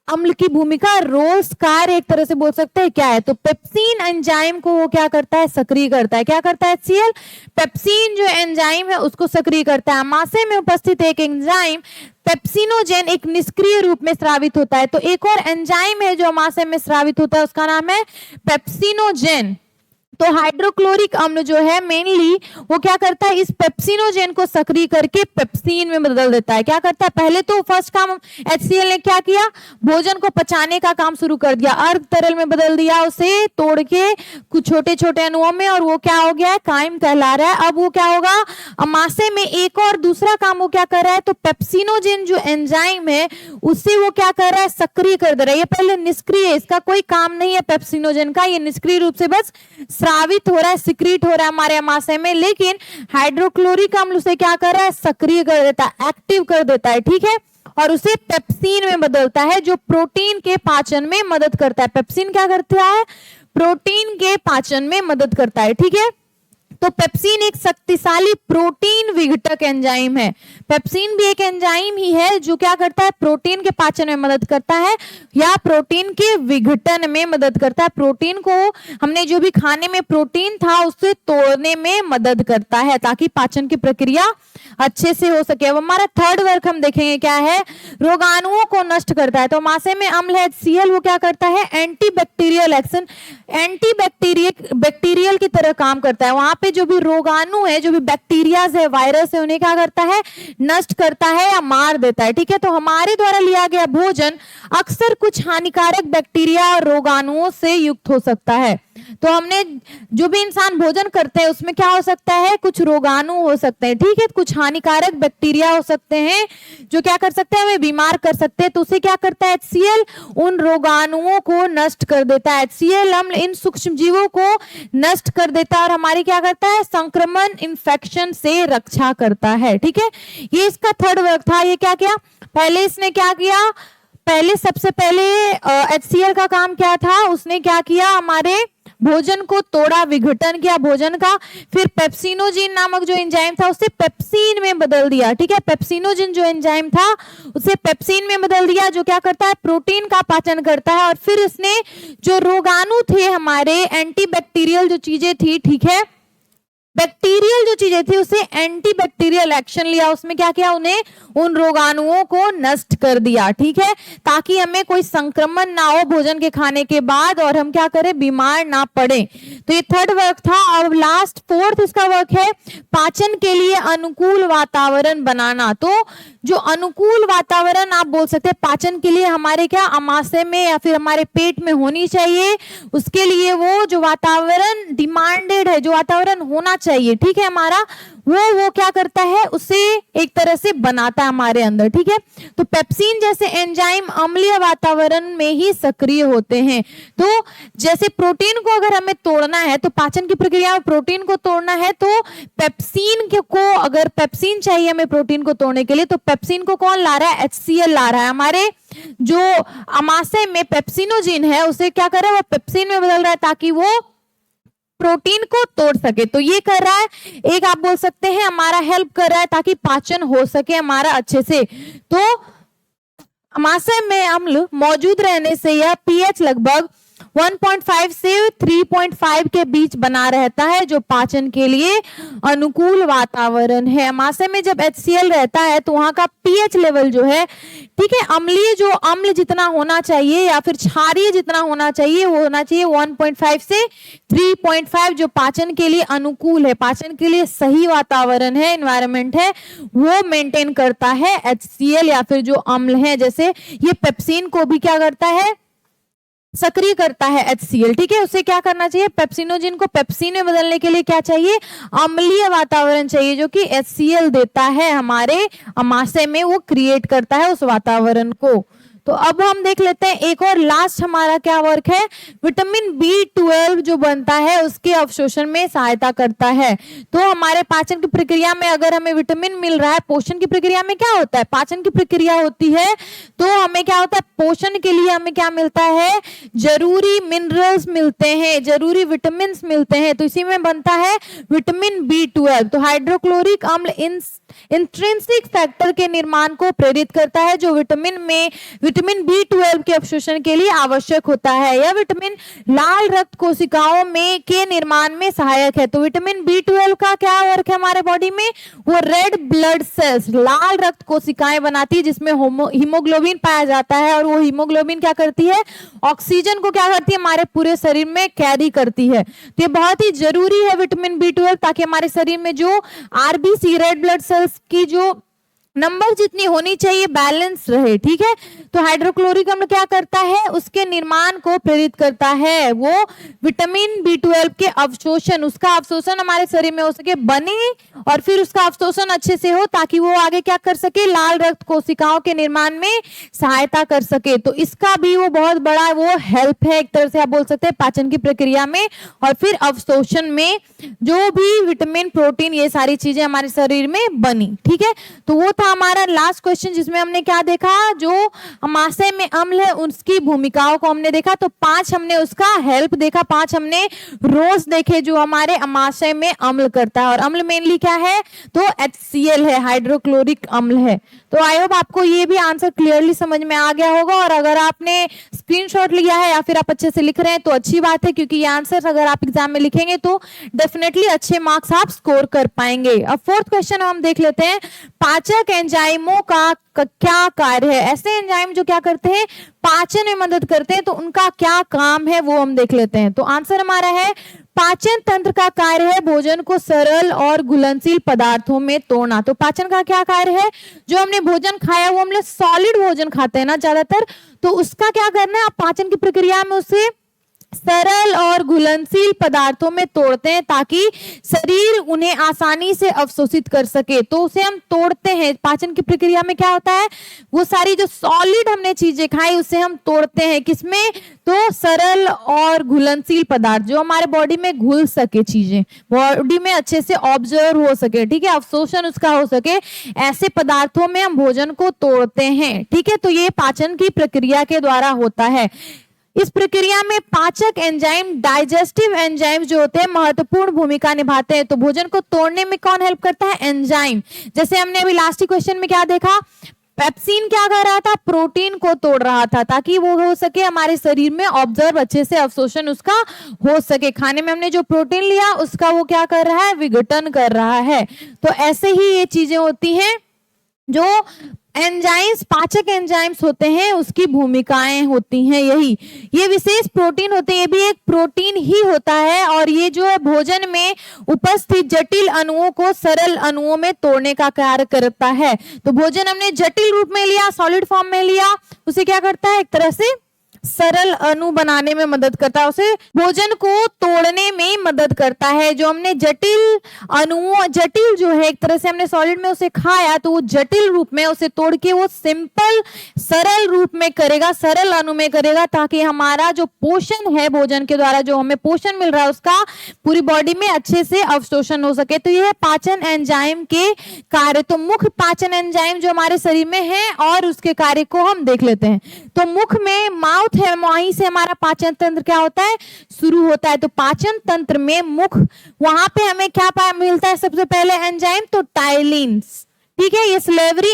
अम्ल की भूमिका, रोल्स, कार्य एक तरह से बोल सकते हैं क्या है। तो पेप्सिन एंजाइम को वो क्या करता है, सक्रिय करता है। क्या करता है HCl, पेप्सिन जो एंजाइम है उसको सक्रिय करता है। आमाशय में उपस्थित एक एंजाइम पेप्सिनोजेन एक निष्क्रिय रूप में स्रावित होता है। तो एक और एंजाइम है जो आमाशय में स्रावित होता है, उसका नाम है पेप्सिनोजेन। तो हाइड्रोक्लोरिक अम्ल जो है मेनली वो क्या करता है, इस पेप्सिनोजेन को सक्रिय करके पेप्सिन में बदल देता है। क्या करता है, पहले तो फर्स्ट काम HCl ने क्या किया, भोजन को पचाने का काम शुरू कर दिया, अर्ध तरल में बदल दिया, उसे तोड़ के कुछ छोटे छोटे अणुओं में, और वो क्या हो गया है, काइम कहला रहा है। अब वो क्या होगा, आमाशय में एक और दूसरा काम वो क्या कर रहा है, तो पेप्सिनोजेन जो एंजाइम है उसे वो क्या कर रहा है, सक्रिय कर दे रहा है। ये पहले निष्क्रिय है, इसका कोई काम नहीं है पेप्सिनोजेन का, ये निष्क्रिय रूप से बस स्रावित हो रहा है, सिक्रीट हो रहा है हमारे आमाशय में। लेकिन हाइड्रोक्लोरिक अम्ल उसे क्या कर रहा है, सक्रिय कर देता है, एक्टिव कर देता है, ठीक है, और उसे पेप्सिन में बदलता है जो प्रोटीन के पाचन में मदद करता है। पेप्सिन क्या करता है, प्रोटीन के पाचन में मदद करता है, ठीक है। तो पेप्सिन एक शक्तिशाली प्रोटीन विघटक एंजाइम है। पेप्सिन भी एक एंजाइम ही है जो क्या करता है, प्रोटीन के पाचन में मदद करता है या प्रोटीन के विघटन में मदद करता है। प्रोटीन को, हमने जो भी खाने में प्रोटीन था उससे तोड़ने में मदद करता है ताकि पाचन की प्रक्रिया अच्छे से हो सके। अब हमारा थर्ड वर्क हम देखेंगे क्या है, रोगाणुओं को नष्ट करता है। तो आमाशय में अम्ल है HCl, वो क्या करता है, एंटीबैक्टीरियल एक्शन, बैक्टीरियल की तरह काम करता है। वहां पे जो भी रोगाणु है, जो भी बैक्टीरियाज है, वायरस है, उन्हें क्या करता है, नष्ट करता है या मार देता है, ठीक है। तो हमारे द्वारा लिया गया भोजन अक्सर कुछ हानिकारक बैक्टीरिया और रोगाणुओं से युक्त हो सकता है। तो हमने जो भी इंसान भोजन करते हैं उसमें क्या हो सकता है, कुछ रोगाणु हो सकते हैं, ठीक है, कुछ हानिकारक बैक्टीरिया हो सकते हैं जो क्या कर सकते हैं, हमें बीमार कर सकते हैं। तो उसे क्या करता है HCl, उन रोगाणुओं को नष्ट कर देता है। HCl अम्ल इन सूक्ष्म जीवों को नष्ट कर देता है और हमारी क्या करता है, संक्रमण, इन्फेक्शन से रक्षा करता है, ठीक है। ये इसका थर्ड वर्क था। ये क्या किया, पहले इसने क्या किया, पहले सबसे पहले HCl का काम क्या था, उसने क्या किया, हमारे भोजन को तोड़ा, विघटन किया भोजन का, फिर पेप्सिनोजेन नामक जो एंजाइम था उसे पेप्सिन में बदल दिया, ठीक है। पेप्सिनोजेन जो एंजाइम था उसे पेप्सिन में बदल दिया जो क्या करता है, प्रोटीन का पाचन करता है। और फिर इसने जो रोगाणु थे हमारे, एंटीबैक्टीरियल जो चीजें थी, ठीक है, बैक्टीरियल जो चीजें थी उसे एंटीबैक्टीरियल एक्शन लिया, उसमें क्या किया, उन्हें, उन रोगाणुओं को नष्ट कर दिया, ठीक है, ताकि हमें कोई संक्रमण ना हो भोजन के खाने के बाद और हम क्या करें, बीमार ना पड़े। तो ये थर्ड वर्क था। और लास्ट फोर्थ इसका वर्क है पाचन के लिए अनुकूल वातावरण बनाना। तो जो अनुकूल वातावरण आप बोल सकते हैं पाचन के लिए हमारे क्या, आमाशय में या फिर हमारे पेट में होनी चाहिए, उसके लिए वो जो वातावरण डिमांडेड है, जो वातावरण होना चाहिए, ठीक है, हमारा वो क्या करता है, उसे एक तरह से बनाता है हमारे अंदर, ठीक है। तो पेप्सिन जैसे एंजाइम अम्लीय वातावरण में ही सक्रिय होते हैं। तो जैसे प्रोटीन को अगर हमें तोड़ना है, तो पाचन की प्रक्रिया में प्रोटीन को तोड़ना है, तो पेप्सिन को, अगर पेप्सिन चाहिए हमें प्रोटीन को तोड़ने के लिए, तो पेप्सिन को कौन ला रहा है, HCl ला रहा है। हमारे जो आमाशय में पेप्सिनोजेन है उसे क्या कर रहा है, वो पेप्सिन में बदल रहा है ताकि वो प्रोटीन को तोड़ सके। तो ये कर रहा है, एक आप बोल सकते हैं हमारा हेल्प कर रहा है ताकि पाचन हो सके हमारा अच्छे से। तो आमाशय में अम्ल मौजूद रहने से यह pH लगभग 1.5 से 3.5 के बीच बना रहता है, जो पाचन के लिए अनुकूल वातावरण है। आमाशय में जब HCl रहता है तो वहां का pH लेवल जो है, ठीक है, अम्लीय जो अम्ल जितना होना चाहिए या फिर क्षारीय जितना होना चाहिए वो होना चाहिए 1.5 से 3.5, जो पाचन के लिए अनुकूल है, पाचन के लिए सही वातावरण है, एनवायरनमेंट है, वो मेंटेन करता है HCl या फिर जो अम्ल है। जैसे ये पेप्सिन को भी क्या करता है, सक्रिय करता है HCl, ठीक है। उसे क्या करना चाहिए, पेप्सिनोजिन को पेप्सिन में बदलने के लिए क्या चाहिए, अम्लीय वातावरण चाहिए, जो कि HCl देता है हमारे अमाशय में, वो क्रिएट करता है उस वातावरण को। तो अब हम देख लेते हैं एक और लास्ट हमारा क्या वर्क है, विटामिन B12 जो बनता है उसके अवशोषण में सहायता करता है। तो हमारे पाचन की प्रक्रिया में अगर हमें विटामिन मिल रहा है, पोषण की प्रक्रिया में क्या होता है, पाचन की प्रक्रिया होती है, तो हमें क्या होता है, पोषण के लिए हमें क्या मिलता है, जरूरी मिनरल्स मिलते हैं, जरूरी विटामिन मिलते हैं, तो इसी में बनता है विटामिन B12। तो हाइड्रोक्लोरिक अम्ल इंट्रिंसिक फैक्टर के निर्माण को प्रेरित करता है, जो विटामिन B12 के अवशोषण के लिए आवश्यक होता है। यह विटामिन लाल रक्त कोशिकाओं में के निर्माण में सहायक है। तो विटामिन B12 का क्या वर्क है हमारे बॉडी में, वो रेड ब्लड सेल्स, लाल रक्त कोशिकाएं बनाती है, जिसमें हीमोग्लोबिन पाया जाता है, और वो हीमोग्लोबिन क्या करती है, ऑक्सीजन को क्या करती है, हमारे पूरे शरीर में कैरी करती है। तो ये बहुत ही जरूरी है विटामिन B12, ताकि हमारे शरीर में जो RBC रेड ब्लड सेल्स की जो नंबर जितनी होनी चाहिए बैलेंस रहे, ठीक है। तो हाइड्रोक्लोरिक अम्ल क्या करता है, उसके निर्माण को प्रेरित करता है, वो विटामिन B12 के अवशोषण, उसका अवशोषण हमारे शरीर में हो सके, बने और फिर उसका अवशोषण अच्छे से हो, ताकि वो आगे क्या कर सके, लाल रक्त कोशिकाओं के निर्माण में सहायता कर सके। तो इसका भी वो बहुत बड़ा वो हेल्प है, एक तरह से आप बोल सकते हैं, पाचन की प्रक्रिया में और फिर अवशोषण में, जो भी विटामिन प्रोटीन ये सारी चीजें हमारे शरीर में बनी, ठीक है। तो वो था हमारा लास्ट क्वेश्चन, जिसमें हमने क्या देखा, जो अमाशय में अम्ल है उसकी भूमिकाओं को हमने देखा। तो 5 हमने उसका हेल्प देखा, 5 हमने रोल्स देखे जो हमारे अमाशय में अम्ल करता है, और अम्ल मेनली क्या है, तो HCl है, हाइड्रोक्लोरिक अम्ल है। तो आई होप आपको ये भी आंसर क्लियरली समझ में आ गया होगा, और अगर आपने स्क्रीनशॉट लिया है या फिर आप अच्छे से लिख रहे हैं तो अच्छी बात है, क्योंकि ये आंसर अगर आप एग्जाम में लिखेंगे तो डेफिनेटली अच्छे मार्क्स आप स्कोर कर पाएंगे। अब 4th क्वेश्चन हम देख लेते हैं, पाचक एंजाइमों का क्या कार्य है। ऐसे एंजाइम जो क्या करते हैं, पाचन में मदद करते हैं, तो उनका क्या काम है वो हम देख लेते हैं। तो आंसर हमारा है, पाचन तंत्र का कार्य है भोजन को सरल और घुलनशील पदार्थों में तोड़ना। तो पाचन का क्या कार्य है, जो हमने भोजन खाया वो हम लोग सॉलिड भोजन खाते हैं ना ज्यादातर, तो उसका क्या करना है, आप पाचन की प्रक्रिया में उसे सरल और घुलनशील पदार्थों में तोड़ते हैं, ताकि शरीर उन्हें आसानी से अवशोषित कर सके। तो उसे हम तोड़ते हैं, पाचन की प्रक्रिया में क्या होता है, वो सारी जो सॉलिड हमने चीजें खाई उसे हम तोड़ते हैं, किसमें, तो सरल और घुलनशील पदार्थ, जो हमारे बॉडी में घुल सके, चीजें बॉडी में अच्छे से ऑब्जर्व हो सके, ठीक है, अवशोषण उसका हो सके, ऐसे पदार्थों में हम भोजन को तोड़ते हैं, ठीक है। तो ये पाचन की प्रक्रिया के द्वारा होता है। इस प्रक्रिया में पाचक एंजाइम, डाइजेस्टिव एंजाइम जो होते हैं, महत्वपूर्ण भूमिका निभाते हैं। तो भोजन को तोड़ने में कौन हेल्प करता है, एंजाइम। जैसे हमने अभी लास्ट क्वेश्चन में क्या देखा, पेप्सिन क्या कर रहा था, प्रोटीन को तोड़ रहा था, ताकि वो हो सके हमारे शरीर में ऑब्जर्व अच्छे से अवशोषण उसका हो सके। खाने में हमने जो प्रोटीन लिया उसका वो क्या कर रहा है, विघटन कर रहा है। तो ऐसे ही ये चीजें होती हैं, जो एंजाइम्स, पाचक एंजाइम्स होते हैं, उसकी भूमिकाएं होती हैं यही। ये विशेष प्रोटीन होते हैं, ये भी एक प्रोटीन ही होता है, और ये जो है भोजन में उपस्थित जटिल अणुओं को सरल अणुओं में तोड़ने का कार्य करता है। तो भोजन हमने जटिल रूप में लिया, सॉलिड फॉर्म में लिया, उसे क्या करता है, एक तरह से सरल अणु बनाने में मदद करता है, उसे भोजन को तोड़ने में मदद करता है। जो हमने जटिल अणुओं, जटिल जो है, एक तरह से हमने सॉलिड में उसे खाया, तो वो जटिल रूप में उसे तोड़ के वो सिंपल सरल रूप में करेगा, सरल अणु में करेगा, ताकि हमारा जो पोषण है, भोजन के द्वारा जो हमें पोषण मिल रहा है, उसका पूरी बॉडी में अच्छे से अवशोषण हो सके। तो यह पाचन एंजाइम के कार्य। तो मुख्य पाचन एंजाइम जो हमारे शरीर में है, और उसके कार्य को हम देख लेते हैं। तो मुख में माउथ है, वहीं से हमारा पाचन तंत्र क्या होता है, शुरू होता है। तो पाचन तंत्र में मुख, वहां पे हमें क्या मिलता है, सबसे पहले एंजाइम, तो टाइलिन, ठीक है। ये सिलेवरी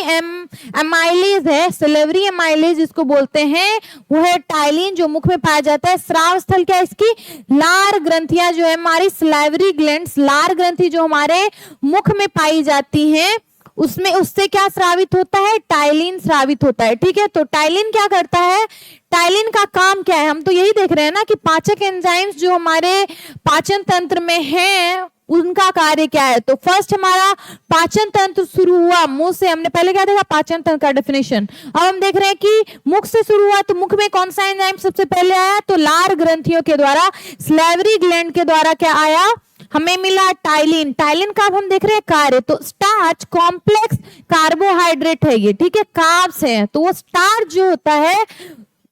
एमाइलेज है, सिलेवरी एमाइलेज इसको बोलते हैं, वो है टाइलिन, जो मुख में पाया जाता है। स्राव स्थल क्या है इसकी, लार ग्रंथियां जो है हमारी सिलेवरी ग्लैंड्स, लार ग्रंथि जो हमारे मुख में पाई जाती हैं, उसमें उससे क्या स्रावित होता है, टाइलिन स्रावित होता है, ठीक है। तो टाइलिन क्या करता है, टाइलिन का काम क्या है, हम तो यही देख रहे हैं ना कि पाचक एंजाइम्स जो हमारे पाचन तंत्र में हैं, उनका कार्य क्या है। तो फर्स्ट हमारा पाचन तंत्र शुरू हुआ मुंह से, हमने पहले क्या देखा पाचन तंत्र का डेफिनेशन। अब हम देख रहे हैं कि मुख से शुरू हुआ, तो मुख में कौन सा एंजाइम सबसे पहले आया, तो लार ग्रंथियों के द्वारा, स्लेवरी ग्लैंड के द्वारा क्या आया, हमें मिला टाइलिन। टाइलिन का अब हम देख रहे हैं कार्य, तो स्टार्च कॉम्प्लेक्स कार्बोहाइड्रेट है ये, ठीक है, कार्ब्स है, तो वो स्टार्च जो होता है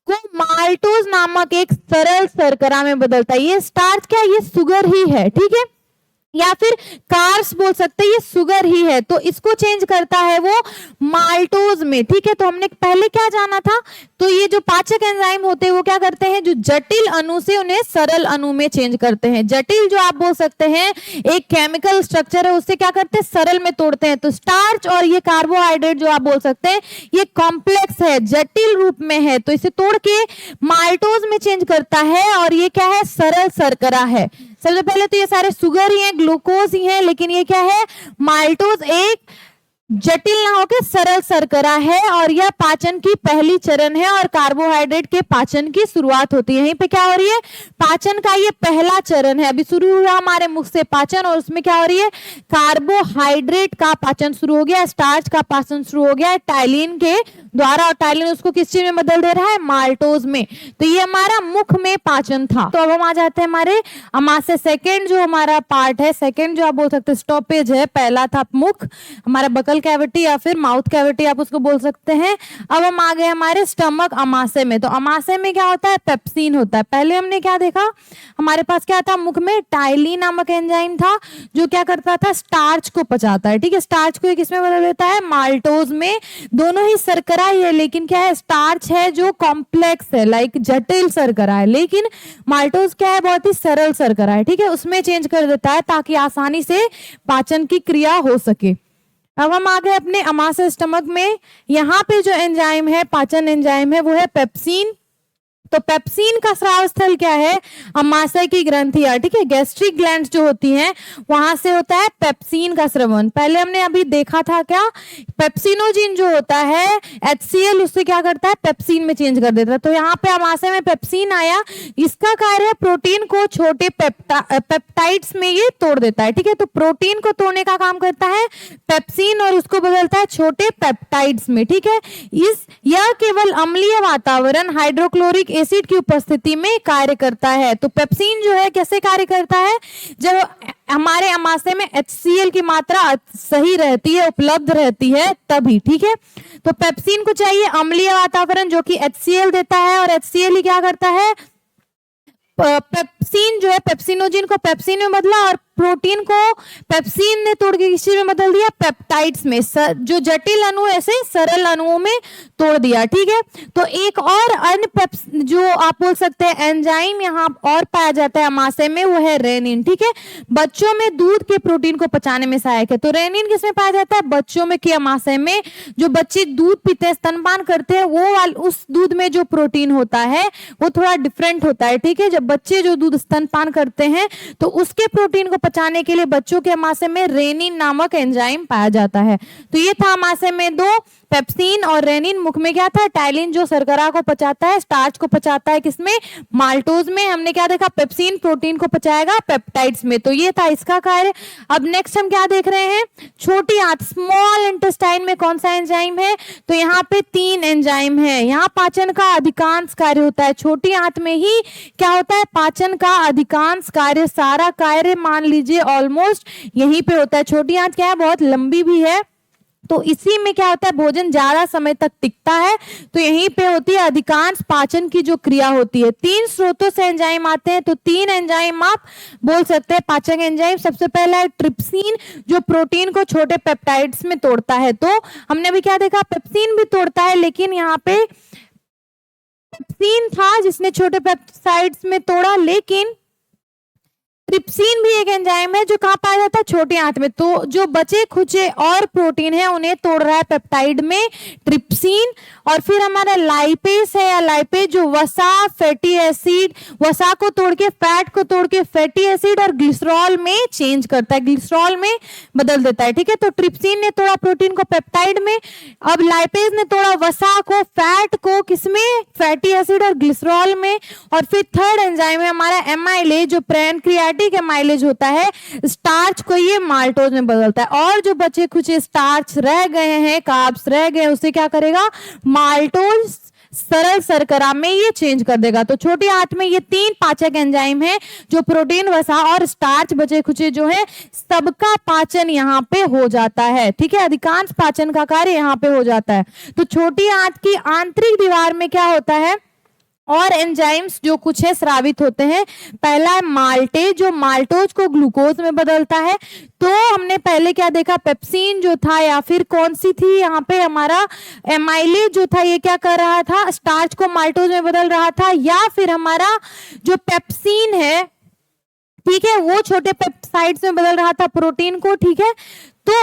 को माल्टोज नामक एक सरल शर्करा में बदलता है। ये स्टार्च क्या, ये शुगर ही है, ठीक है, या फिर कार्ब्स बोल सकते हैं, ये शुगर ही है, तो इसको चेंज करता है वो माल्टोज में, ठीक है। तो हमने पहले क्या जाना था, तो ये जो पाचक एंजाइम होते हैं वो क्या करते हैं, जो जटिल अणु से उन्हें सरल अणु में चेंज करते हैं। जटिल जो आप बोल सकते हैं एक केमिकल स्ट्रक्चर है, उससे क्या करते हैं, सरल में तोड़ते हैं। तो स्टार्च और ये कार्बोहाइड्रेट जो आप बोल सकते हैं ये कॉम्प्लेक्स है, जटिल रूप में है, तो इसे तोड़ के माल्टोज में चेंज करता है, और ये क्या है, सरल शर्करा है। सबसे पहले तो ये सारे शुगर ही हैं, ग्लूकोज ही है, लेकिन ये क्या है, माल्टोज एक जटिल ना होकर सरल शर्करा है, और यह पाचन की पहली चरण है, और कार्बोहाइड्रेट के पाचन की शुरुआत होती है। यहीं पे क्या हो रही है, पाचन का ये पहला चरण है। अभी शुरू हुआ हमारे मुख से पाचन, और उसमें क्या हो रही है, कार्बोहाइड्रेट का पाचन शुरू हो गया, स्टार्च का पाचन शुरू हो गया टाइलिन के द्वारा, और टाइलिन उसको किस चीज में बदल दे रहा है, माल्टोज में। तो ये हमारा मुख में पाचन था। तो अब हम आ जाते हैं हमारे अमाशय, सेकेंड जो हमारा पार्ट है, सेकेंड जो आप बोल सकते हैं स्टॉपेज है, पहला था मुख, हमारा बकल कैविटी या फिर माउथ कैविटी आप उसको बोल सकते हैं। अब हम आ गए हमारे स्टमक अमाशय में। तो अमाशय में क्या होता है, पेप्सिन होता है। पहले हमने क्या देखा, हमारे पास क्या था, मुख में टाइलिन नामक एंजाइम था जो क्या करता था, स्टार्च को पचाता है, ठीक है, स्टार्च को किसमें बदल देता है, माल्टोज में। दोनों ही शर्करा ही है, लेकिन क्या है, स्टार्च है जो कॉम्प्लेक्स है, लाइक जटिल शर्करा है, लेकिन माल्टोज क्या है, बहुत ही सरल शर्करा है, ठीक है, उसमें चेंज कर देता है ताकि आसानी से पाचन की क्रिया हो सके। अब हम आ गए अपने अमाशय स्टमक में। यहाँ पे जो एंजाइम है, पाचन एंजाइम है, वो है पेप्सिन। तो पेप्सिन का स्राव स्थल क्या है, अमाशय की ग्रंथियां, ठीक है, गैस्ट्रिक ग्लैंड्स जो होती हैं वहां से होता है पेप्सिन का स्रवण। पहले हमने अभी देखा था क्या, पेप्सिनोजिन जो होता है HCl उससे क्या करता है, पेप्सिन में चेंज कर देता है। तो यहाँ पे अमाशय में पेप्सिन आया, इसका कार्य है प्रोटीन को छोटे पेप्टाइड्स में ये तोड़ देता है, ठीक है। तो प्रोटीन को तोड़ने का काम करता है पेप्सिन, और उसको बदलता है छोटे पेप्टाइड्स में, ठीक है। यह केवल अम्लीय वातावरण हाइड्रोक्लोरिक एसिड की उपस्थिति में कार्य करता है। तो पेप्सिन जो है कैसे कार्य करता है, जब हमारे अमाशय में HCl की मात्रा सही रहती है, उपलब्ध रहती है तभी, ठीक है। तो पेप्सिन को चाहिए अम्लीय वातावरण जो कि HCl देता है, और HCl ही क्या करता है, पेप्सिन जो है पेप्सिनोजिन को पेप्सिन में बदला, और प्रोटीन को पेप्सिन ने तोड़ के किसी में बदल दिया, पेप्टाइड्स में, जो जटिल अणु ऐसे सरल अणुओं में तोड़ दिया, ठीक है। तो एक और अन्य जो आप बोल सकते हैं एंजाइम यहाँ और पाया जाता है अमाशय में, वो है रेनिन, ठीक है। बच्चों में दूध के प्रोटीन को पचाने में सहायक है। तो रेनिन किसमें पाया जाता है, बच्चों में के अमाशय में। जो बच्चे दूध पीते हैं, स्तनपान करते हैं, वो उस दूध में जो प्रोटीन होता है वो थोड़ा डिफरेंट होता है, ठीक है। जब बच्चे जो दूध स्तनपान करते हैं तो उसके प्रोटीन को पचाने के लिए बच्चों के अमाशय में रेनिन नामक एंजाइम पाया जाता है। तो ये था अमाशय में दो, पेप्सिन और रेनिन। मुख में क्या था, टाइलिन जो शर्करा को पचाता है, स्टार्च को पचाता है, किसमें, माल्टोज में। हमने क्या देखा, पेप्सिन प्रोटीन को पचाएगा पेप्टाइड्स में। तो ये था इसका कार्य। अब नेक्स्ट हम क्या देख रहे हैं, छोटी आंत, स्मॉल इंटेस्टाइन में कौन सा एंजाइम है, तो यहाँ पे 3 एंजाइम है। यहाँ पाचन का अधिकांश कार्य होता है। छोटी आंत में ही क्या होता है, पाचन का अधिकांश कार्य, सारा कार्य मान लीजिए ऑलमोस्ट यहीं पे होता है। छोटी आंत क्या है, बहुत लंबी भी है, तो इसी में क्या होता है, भोजन ज्यादा समय तक टिकता है, तो यहीं पे होती है अधिकांश पाचन की जो क्रिया होती है। 3 स्रोतों से एंजाइम आते हैं, तो 3 एंजाइम आप बोल सकते हैं पाचक एंजाइम। सबसे पहला है ट्रिप्सिन जो प्रोटीन को छोटे पेप्टाइड्स में तोड़ता है। तो हमने अभी क्या देखा, पेप्सिन भी तोड़ता है, लेकिन यहाँ पे पेप्सिन था जिसने छोटे पेप्टाइड्स में तोड़ा, लेकिन ट्रिप्सिन भी एक एंजाइम है जो कहाँ पाया जाता है, छोटी आंत में। तो जो बचे खुचे और प्रोटीन है उन्हें तोड़ रहा है पेप्टाइड में, ट्रिप्सिन। और फिर हमारा लाइपेज है, या लाइपेज जो वसा, फैटी एसिड, वसा को तोड़ के, फैट को तोड़ के फैटी एसिड और ग्लिसरॉल में चेंज करता है, ग्लिसरॉल में बदल देता है, ठीक है। तो ट्रिप्सिन ने तोड़ा प्रोटीन को पेप्टाइड में, अब लाइपेज ने तोड़ा वसा को, फैट को किसमें, फैटी एसिड और ग्लिसरॉल में। और फिर थर्ड एंजाइम है हमारा एमाइलेज जो पैनक्रियाटिक एरोमेटिक एमाइलेज होता है, स्टार्च को ये माल्टोज में बदलता है, और जो बचे कुछ स्टार्च रह गए हैं, कार्ब्स रह गए, उसे क्या करेगा, माल्टोज सरल शर्करा में ये चेंज कर देगा। तो छोटी आंत में ये 3 पाचक एंजाइम है जो प्रोटीन, वसा और स्टार्च बचे खुचे जो है सबका पाचन यहाँ पे हो जाता है। ठीक है, अधिकांश पाचन का कार्य यहाँ पे हो जाता है। तो छोटी आंत की आंतरिक दीवार में क्या होता है, और एंजाइम्स जो कुछ है स्रावित होते हैं। पहला है माल्टेज, जो माल्टोज को ग्लूकोज में बदलता है। तो हमने पहले क्या देखा, पेप्सिन जो था, या फिर कौन सी थी यहाँ पे हमारा एमाइलेज जो था, ये क्या कर रहा था, स्टार्च को माल्टोज में बदल रहा था, या फिर हमारा जो पेप्सिन है, ठीक है, वो छोटे पेप्साइड्स में बदल रहा था प्रोटीन को। ठीक है, तो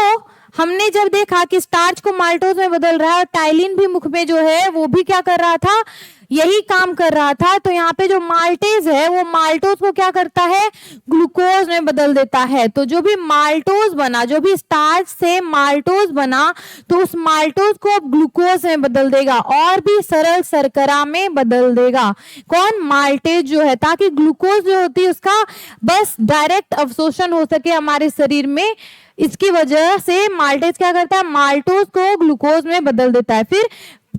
हमने जब देखा कि स्टार्च को माल्टोज में बदल रहा है और टाइलिन भी मुख में जो है वो भी क्या कर रहा था, यही काम कर रहा था। तो यहाँ पे जो माल्टेज है वो माल्टोज को क्या करता है, ग्लूकोज में बदल देता है। तो जो भी माल्टोज बना, जो भी स्टार्च से माल्टोज बना, तो उस माल्टोज को ग्लूकोज में बदल देगा और भी सरल शर्करा में बदल देगा। कौन, माल्टेज जो है, ताकि ग्लूकोज जो होती है उसका बस डायरेक्ट अवशोषण हो सके हमारे शरीर में। इसकी वजह से माल्टेज क्या करता है, माल्टोज को ग्लूकोज में बदल देता है। फिर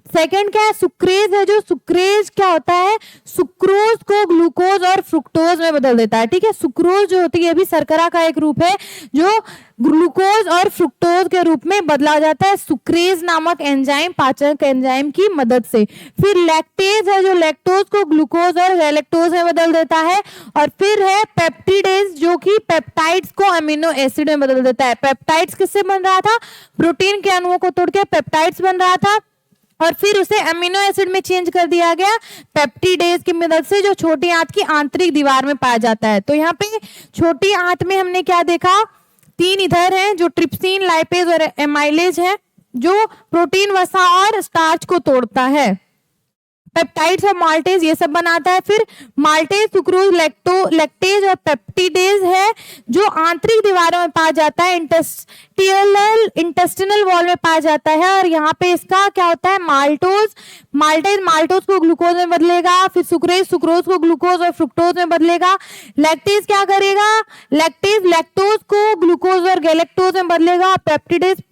सेकंड क्या है, सुक्रेज है, जो सुक्रेज क्या होता है, सुक्रोज को ग्लूकोज और फ्रुक्टोज में बदल देता है। ठीक है, सुक्रोज जो होती है भी शर्करा का एक रूप है जो ग्लूकोज और फ्रुक्टोज के रूप में बदला जाता है सुक्रेज नामक एंजाइम, पाचक एंजाइम की मदद से। फिर लैक्टेज है, जो लैक्टोज को ग्लूकोज और गैलेक्टोज में बदल देता है। और फिर है पेप्टिडेज, जो कि पेप्टाइड्स को अमीनो एसिड में बदल देता है। पेप्टाइड्स किससे बन रहा था, प्रोटीन के अणुओं को तोड़ के पेप्टाइड्स बन रहा था, और फिर उसे अमीनो एसिड में चेंज कर दिया गया पेप्टिडेज की मदद से, जो छोटी आंत की आंतरिक दीवार में पाया जाता है। तो यहाँ पे छोटी आंत में हमने क्या देखा, 3 इधर हैं जो ट्रिप्सिन, लाइपेज और एमाइलेज है, जो प्रोटीन, वसा और स्टार्च को तोड़ता है। पेप्टाइड्स और माल्टेज ये सब बनाता है। फिर माल्टेज, सुक्रोज, लैक्टेज और पेप्टिडेज है जो आंतरिक दीवारों में पाया जाता है, इंटेस्टिनल वॉल में पाया जाता है। और यहाँ पे इसका क्या होता है, माल्टोज को ग्लूकोज में बदलेगा, फिर सुक्रोज को ग्लूकोज और फ्रुक्टोज में बदलेगा। लैक्टेज क्या करेगा, लैक्टोज को ग्लूकोज और गैलेक्टोज में बदलेगा। पेप्टिडेज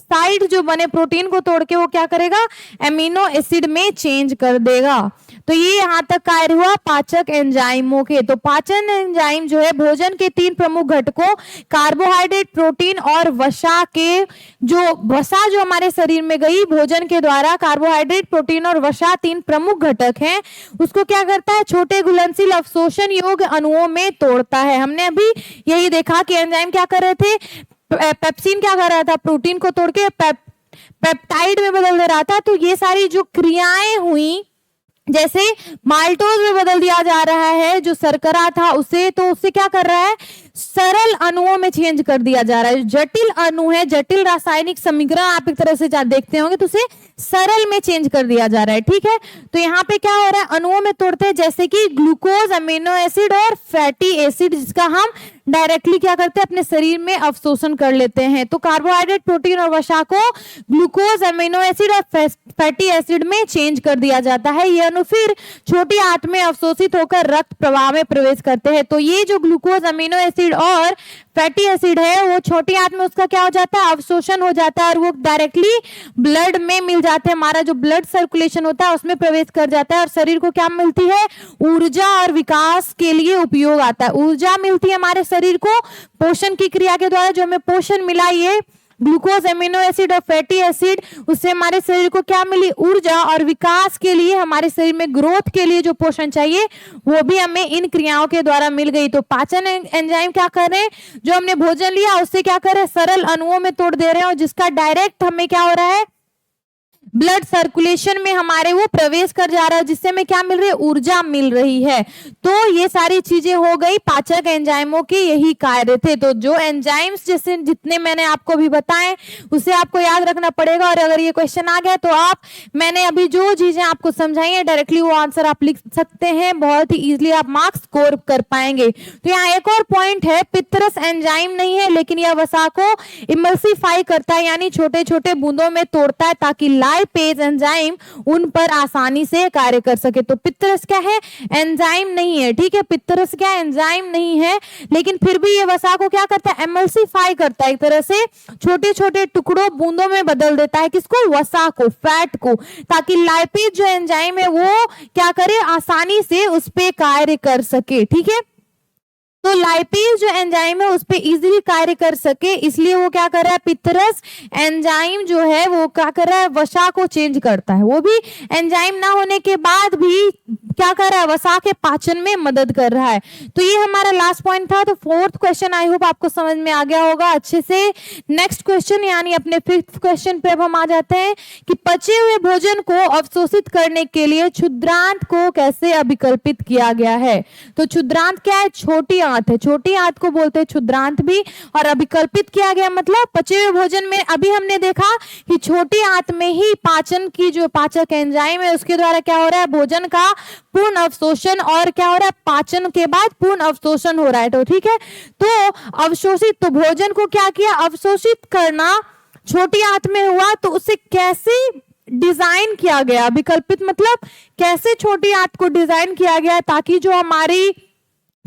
साइड जो बने प्रोटीन को तोड़ के वो क्या करेगा, एमिनो एसिड में चेंज कर देगा। तो ये यहाँ तक कार्य हुआ पाचक एंजाइमों के। तो पाचन एंजाइम जो है भोजन के 3 प्रमुख घटकों, कार्बोहाइड्रेट, प्रोटीन और वसा के, जो वसा जो हमारे शरीर में गई भोजन के द्वारा, कार्बोहाइड्रेट, प्रोटीन और वसा 3 प्रमुख घटक हैं, उसको क्या करता है, छोटे घुलनशील अवशोषण योग्य अणुओं में तोड़ता है। हमने अभी यही देखा कि एंजाइम क्या कर रहे थे, पेप्सिन क्या कर रहा था, प्रोटीन को तोड़ के पेप्टाइड में बदल दे रहा था। तो ये सारी जो क्रियाएं हुई, जैसे माल्टोज में बदल दिया जा रहा है जो शर्करा था उसे, तो उससे क्या कर रहा है, सरल अणुओं में चेंज कर दिया जा रहा है। जटिल अणु है, जटिल रासायनिक समीकरण आप एक तरह से देखते होंगे, तो उसे सरल में चेंज कर दिया जा रहा है। ठीक है, तो यहाँ पे क्या हो रहा है, अणुओं में तोड़ते हैं, जैसे कि ग्लूकोज, अमीनो एसिड और फैटी एसिड, जिसका हम डायरेक्टली क्या करते हैं, अपने शरीर में अवशोषण कर लेते हैं। तो कार्बोहाइड्रेट, प्रोटीन और वसा को ग्लूकोज, अमीनो एसिड और फैटी एसिड में चेंज कर दिया जाता है। ये अणु फिर छोटी आंत में अवशोषित होकर रक्त प्रवाह में प्रवेश करते हैं। तो ये जो ग्लूकोज, अमीनो एसिड और फैटी एसिड है वो छोटी आंत में उसका क्या हो जाता है, अवशोषण हो जाता है, और वो डायरेक्टली ब्लड में मिल जाते हैं। हमारा जो ब्लड सर्कुलेशन होता है उसमें प्रवेश कर जाता है, और शरीर को क्या मिलती है, ऊर्जा और विकास के लिए उपयोग आता है। ऊर्जा मिलती है हमारे शरीर को पोषण की क्रिया के द्वारा। जो हमें पोषण मिला, ये ग्लूकोज, एमिनो एसिड और फैटी एसिड, उससे हमारे शरीर को क्या मिली, ऊर्जा, और विकास के लिए, हमारे शरीर में ग्रोथ के लिए जो पोषण चाहिए वो भी हमें इन क्रियाओं के द्वारा मिल गई। तो पाचन एंजाइम क्या कर रहे हैं, जो हमने भोजन लिया उससे क्या कर रहे हैं, सरल अणुओं में तोड़ दे रहे हैं, और जिसका डायरेक्ट हमें क्या हो रहा है, ब्लड सर्कुलेशन में हमारे वो प्रवेश कर जा रहा है, जिससे हमें क्या मिल रही है, ऊर्जा मिल रही है। तो ये सारी चीजें हो गई पाचक एंजाइमों के, यही कार्य थे। तो जो एंजाइम्स जैसे जितने मैंने आपको भी बताए उसे आपको याद रखना पड़ेगा, और अगर ये क्वेश्चन आ गया तो आप, मैंने अभी जो चीजें आपको समझाई है डायरेक्टली वो आंसर आप लिख सकते हैं, बहुत ही इजिली आप मार्क्स स्कोर कर पाएंगे। तो यहाँ एक और पॉइंट है, पितरस एंजाइम नहीं है, लेकिन यह वसा को इमल्सिफाई करता है, यानी छोटे छोटे बूंदों में तोड़ता है, ताकि लाइपेज एंजाइम उन पर आसानी से कार्य कर सके। तो पित्तरस क्या है? एंजाइम नहीं है, ठीक है। पित्तरस क्या एंजाइम नहीं है, लेकिन फिर भी ये वसा को क्या करता है? एमल्सिफाई करता है, एक तरह से छोटे छोटे टुकड़ों बूंदों में बदल देता है। किसको? वसा को, फैट को, ताकि लाइपेज जो एंजाइम है वो क्या करे? आसानी से उस पे कार्य कर सके, ठीक है। तो लाइपेज जो एंजाइम है उस पे इजीली कार्य कर सके, इसलिए वो क्या कर रहा है? पित्तरस एंजाइम जो है वो क्या कर रहा है? वसा को चेंज करता है। वो भी एंजाइम ना होने के बाद भी क्या कर रहा है? वसा के पाचन में मदद कर रहा है। तो ये हमारा लास्ट पॉइंट था। तो फोर्थ क्वेश्चन आई होप आपको समझ में आ गया होगा अच्छे से। नेक्स्ट क्वेश्चन यानी अपने फिफ्थ क्वेश्चन पे अब हम आ जाते हैं कि पचे हुए भोजन को अवशोषित करने के लिए क्षुद्रांत को कैसे अभिकल्पित किया गया है। तो क्षुद्रांत क्या है? छोटी आंत है, छोटी आंत को बोलते हैं क्षुद्रांत भी। और अभिकल्पित किया गया मतलब पचे हुए भोजन में अभी हमने देखा कि छोटी आंत में ही पाचन की जो पाचक एंजाइम है उसके द्वारा क्या हो रहा है? भोजन का पूर्ण अवशोषण, और क्या हो रहा है? पाचन के बाद पूर्ण अवशोषण हो रहा है। तो ठीक है, तो अवशोषित, तो भोजन को क्या किया? अवशोषित करना छोटी आंत में हुआ। तो उसे कैसे डिजाइन किया गया? अभिकल्पित मतलब कैसे छोटी आंत को डिजाइन किया गया ताकि जो हमारी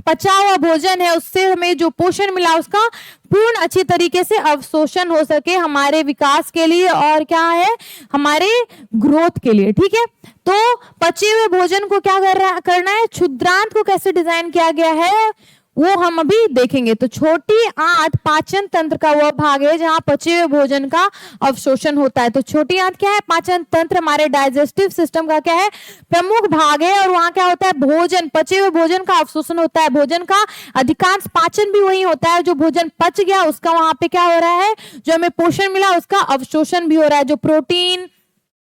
पचा हुआ भोजन है उससे हमें जो पोषण मिला उसका पूर्ण अच्छी तरीके से अवशोषण हो सके हमारे विकास के लिए और क्या है? हमारे ग्रोथ के लिए, ठीक है। तो पचे हुए भोजन को क्या करना है? क्षुद्रांत को कैसे डिजाइन किया गया है वो हम अभी देखेंगे। तो छोटी आंत पाचन तंत्र का वह भाग है जहां पचे हुए भोजन का अवशोषण होता है। तो छोटी आंत क्या है? पाचन तंत्र, हमारे डाइजेस्टिव सिस्टम का क्या है? प्रमुख भाग है। और वहां क्या होता है? भोजन, पचे हुए भोजन का अवशोषण होता है। भोजन का अधिकांश पाचन भी वही होता है। जो भोजन पच गया उसका वहां पे क्या हो रहा है? जो हमें पोषण मिला उसका अवशोषण भी हो रहा है। जो प्रोटीन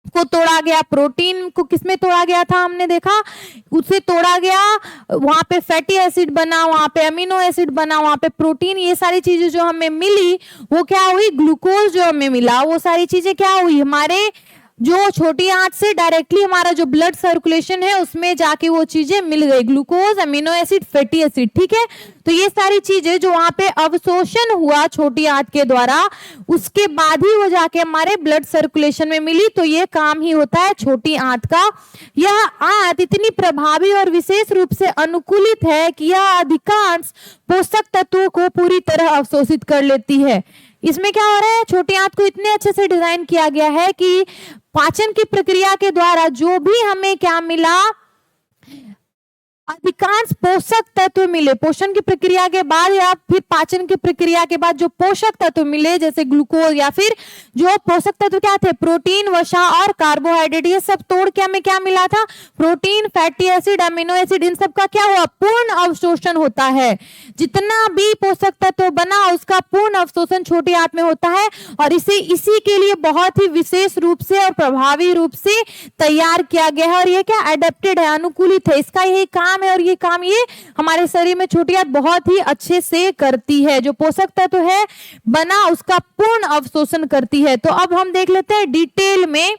को तोड़ा गया, प्रोटीन को किसमें तोड़ा गया था? हमने देखा उसे तोड़ा गया, वहां पे फैटी एसिड बना, वहां पे अमीनो एसिड बना, वहां पे प्रोटीन, ये सारी चीजें जो हमें मिली वो क्या हुई? ग्लूकोज जो हमें मिला वो सारी चीजें क्या हुई? हमारे जो छोटी आंत से डायरेक्टली हमारा जो ब्लड सर्कुलेशन है उसमें जाके वो चीजें मिल गई, glucose, amino acid, fatty acid, ठीक है। तो ये सारी चीजें जो वहां पे अवशोषण हुआ छोटी आंत के द्वारा उसके बाद ही वो जाके हमारे ब्लड सर्कुलेशन में मिली। तो ये काम ही होता है छोटी आंत का। यह आंत इतनी प्रभावी और विशेष रूप से अनुकूलित है कि यह अधिकांश पोषक तत्वों को पूरी तरह अवशोषित कर लेती है। इसमें क्या हो रहा है? छोटी आंत को इतने अच्छे से डिजाइन किया गया है कि पाचन की प्रक्रिया के द्वारा जो भी हमें क्या मिला? अधिकांश पोषक तत्व मिले। पोषण की प्रक्रिया के बाद या फिर पाचन की प्रक्रिया के बाद जो पोषक तत्व मिले जैसे ग्लूकोज या फिर जो पोषक तत्व क्या थे? प्रोटीन, वसा और कार्बोहाइड्रेट, ये सब तोड़ के हमें क्या मिला था? Protein, fatty acid, amino acid, इन सब का क्या हुआ? पूर्ण अवशोषण होता है। जितना भी पोषक तत्व बना उसका पूर्ण अवशोषण छोटी आंत में होता है और इसी के लिए बहुत ही विशेष रूप से और प्रभावी रूप से तैयार किया गया है। और ये क्या? एडेप्टेड है, अनुकूलित है, इसका यही काम है। और ये काम ये हमारे शरीर में छोटी आंत बहुत ही अच्छे से करती है। जो पोषक तत्व है बना उसका पूर्ण अवशोषण करती है। तो अब हम देख लेते हैं डिटेल में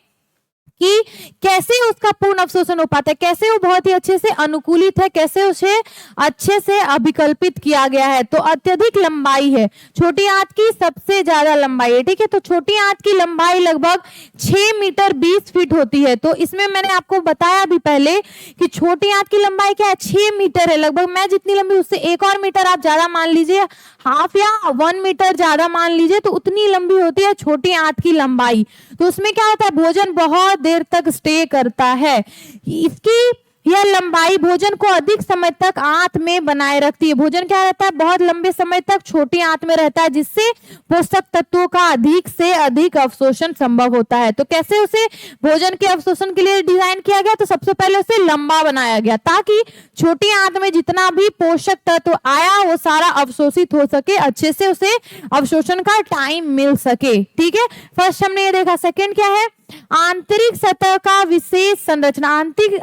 कि कैसे उसका पूर्ण अवशोषण हो पाता है, कैसे वो बहुत ही अच्छे से अनुकूलित है, कैसे उसे अच्छे से अभिकल्पित किया गया है। तो अत्यधिक लंबाई है, छोटी आंत की सबसे ज्यादा लंबाई है, ठीक है। तो छोटी आंत की लंबाई लगभग 6 मीटर 20 फीट होती है। तो इसमें मैंने आपको बताया भी पहले कि छोटी आंत की लंबाई क्या है? 6 मीटर है लगभग। मैं जितनी लंबी उससे 1 और मीटर आप ज्यादा मान लीजिए, हाफ या 1 मीटर ज्यादा मान लीजिए, तो उतनी लंबी होती है छोटी आंत की लंबाई। तो उसमें क्या होता है? भोजन बहुत देर तक स्टे करता है। इसकी यह लंबाई भोजन को अधिक समय तक आंत में बनाए रखती है। भोजन क्या रहता है? बहुत लंबे समय तक छोटी आंत में रहता है, जिससे पोषक तत्वों का अधिक से अधिक अवशोषण संभव होता है। तो कैसे उसे भोजन के अवशोषण के लिए डिजाइन किया गया? तो सबसे पहले उसे लंबा बनाया गया ताकि छोटी आंत में जितना भी पोषक तत्व आया वो सारा अवशोषित हो सके, अच्छे से उसे अवशोषण का टाइम मिल सके, ठीक है। फर्स्ट हमने ये देखा। सेकेंड क्या है? आंतरिक सतह का विशेष संरचना।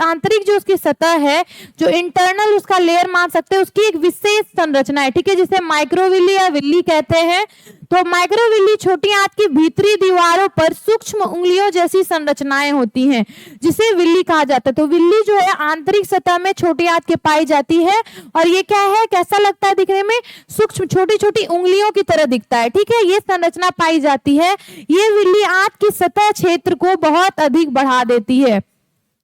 आंतरिक जो उसकी सतह है, जो इंटरनल उसका लेयर मान सकते हैं, उसकी एक विशेष संरचना है, ठीक है, जिसे माइक्रोविल्ली या विल्ली कहते हैं। तो माइक्रोविल्ली छोटी आंत की भीतरी दीवारों पर सूक्ष्म उंगलियों जैसी संरचनाएं होती हैं, जिसे विल्ली कहा जाता है। तो विल्ली जो है आंतरिक सतह में छोटी आंत के पाई जाती है, और ये क्या है, कैसा लगता है दिखने में, सूक्ष्म छोटी छोटी उंगलियों की तरह दिखता है। ठीक है, ये संरचना पाई जाती है। ये विल्ली आंत की सतह क्षेत्र को बहुत अधिक बढ़ा देती है।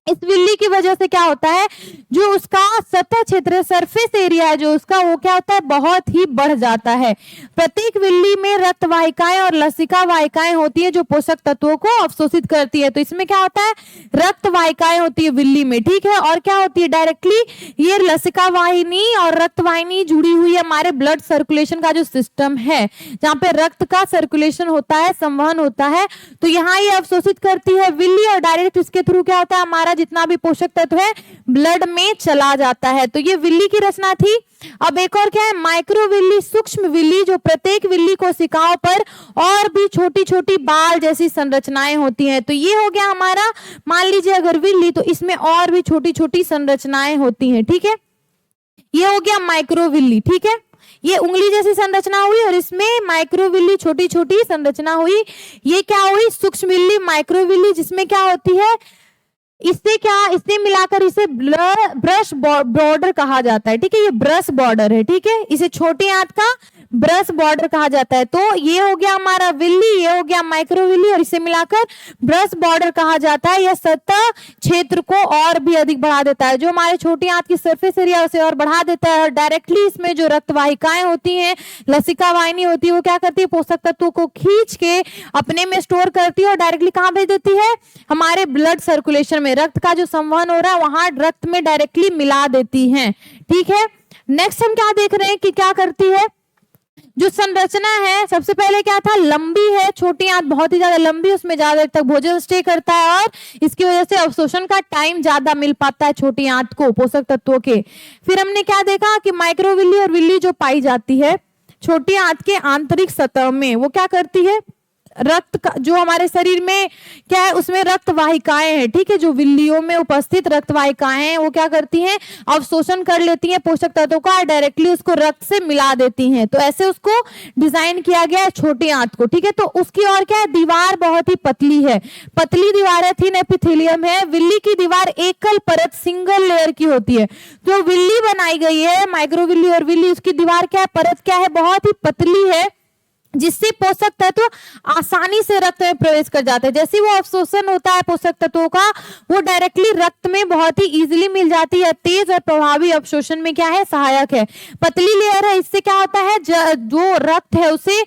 इस विल्ली की वजह से क्या होता है, जो उसका सतह क्षेत्र सरफेस एरिया है जो उसका, वो क्या होता है, बहुत ही बढ़ जाता है। प्रत्येक विल्ली में रक्त वाहिकाएं और लसिका वाहिकाएं होती है जो पोषक तत्वों को अवशोषित करती है। तो इसमें क्या होता है, रक्त वाहिकाएं होती है विल्ली में, ठीक है, और क्या होती है, डायरेक्टली ये लसिका वाहिनी और रक्त वाहिनी जुड़ी हुई है हमारे ब्लड सर्कुलेशन का जो सिस्टम है, जहाँ पे रक्त का सर्कुलेशन होता है, संवहन होता है। तो यहाँ ये अवशोषित करती है विल्ली, और डायरेक्ट इसके थ्रू क्या होता है, हमारा जितना भी पोषक तत्व है ब्लड में चला जाता है। तो ये विल्ली की रचना थी। अब एक और क्या है, माइक्रोविल्ली, सूक्ष्म विल्ली, जो प्रत्येक विल्ली कोशिकाओं पर और भी छोटी छोटी बाल जैसी संरचनाएं होती हैं। तो ये हो गया हमारा, मान लीजिए अगर विल्ली, तो इसमें और भी छोटी छोटी संरचनाएं होती हैं। ठीक है, ये हो गया माइक्रोविल्ली। ठीक है, ये उंगली जैसी संरचना हुई और इसमें माइक्रोविल्ली छोटी छोटी संरचना हुई। ये क्या हुई, सूक्ष्म विल्ली, माइक्रोविल्ली, जिसमें क्या होती है, इससे मिलाकर इसे ब्रश बॉर्डर कहा जाता है। ठीक है, ये ब्रश बॉर्डर है। ठीक है, इसे छोटी आंत का ब्रश बॉर्डर कहा जाता है। तो ये हो गया हमारा विल्ली, ये हो गया माइक्रोविल्ली, और इसे मिलाकर ब्रश बॉर्डर कहा जाता है। यह सतह क्षेत्र को और भी अधिक बढ़ा देता है, जो हमारे छोटी आंत की सरफेस एरिया उसे और बढ़ा देता है। और डायरेक्टली इसमें जो रक्त वाहिकाएं होती हैं, लसिका वाहिनी होती है, वो क्या करती है, पोषक तत्वों को खींच के अपने में स्टोर करती है और डायरेक्टली कहाँ भेज देती है, हमारे ब्लड सर्कुलेशन में, रक्त का जो संवहन हो रहा है वहां रक्त में डायरेक्टली मिला देती हैं। ठीक है, नेक्स्ट हम क्या देख रहे हैं कि क्या करती है, जो संरचना है, सबसे पहले क्या था, लंबी है, छोटी आंत बहुत ही ज्यादा लंबी, उसमें ज्यादा देर तक भोजन स्टे करता है और इसकी वजह से अवशोषण का टाइम ज्यादा मिल पाता है छोटी आंत को पोषक तत्वों के। फिर हमने क्या देखा कि माइक्रोविल्ली और विल्ली जो पाई जाती है छोटी आंत के आंतरिक सतह में, वो क्या करती है, रक्त का जो हमारे शरीर में क्या है, उसमें रक्त वाहिकाएं हैं। ठीक है, जो विल्लियों में उपस्थित रक्त वाहिकाएं हैं वो क्या करती हैं, अवशोषण कर लेती हैं पोषक तत्वों का, डायरेक्टली उसको रक्त से मिला देती हैं। तो ऐसे उसको डिजाइन किया गया है छोटी आंत को। ठीक है, तो उसकी और क्या है, दीवार बहुत ही पतली है, पतली दीवार है, थिन एपिथेलियम है। विल्ली की दीवार एकल परत, सिंगल लेयर की होती है। जो विल्ली बनाई गई है, माइक्रोविल्ली और विल्ली, उसकी दीवार क्या है, परत क्या है, बहुत ही पतली है, जिससे पोषक तत्व आसानी से रक्त में प्रवेश कर जाते हैं। जैसे वो अवशोषण होता है पोषक तत्वों का, वो डायरेक्टली रक्त में बहुत ही इजीली मिल जाती है। तेज और प्रभावी अवशोषण में क्या है, सहायक है। पतली लेयर है, इससे क्या होता है, जो रक्त है उसे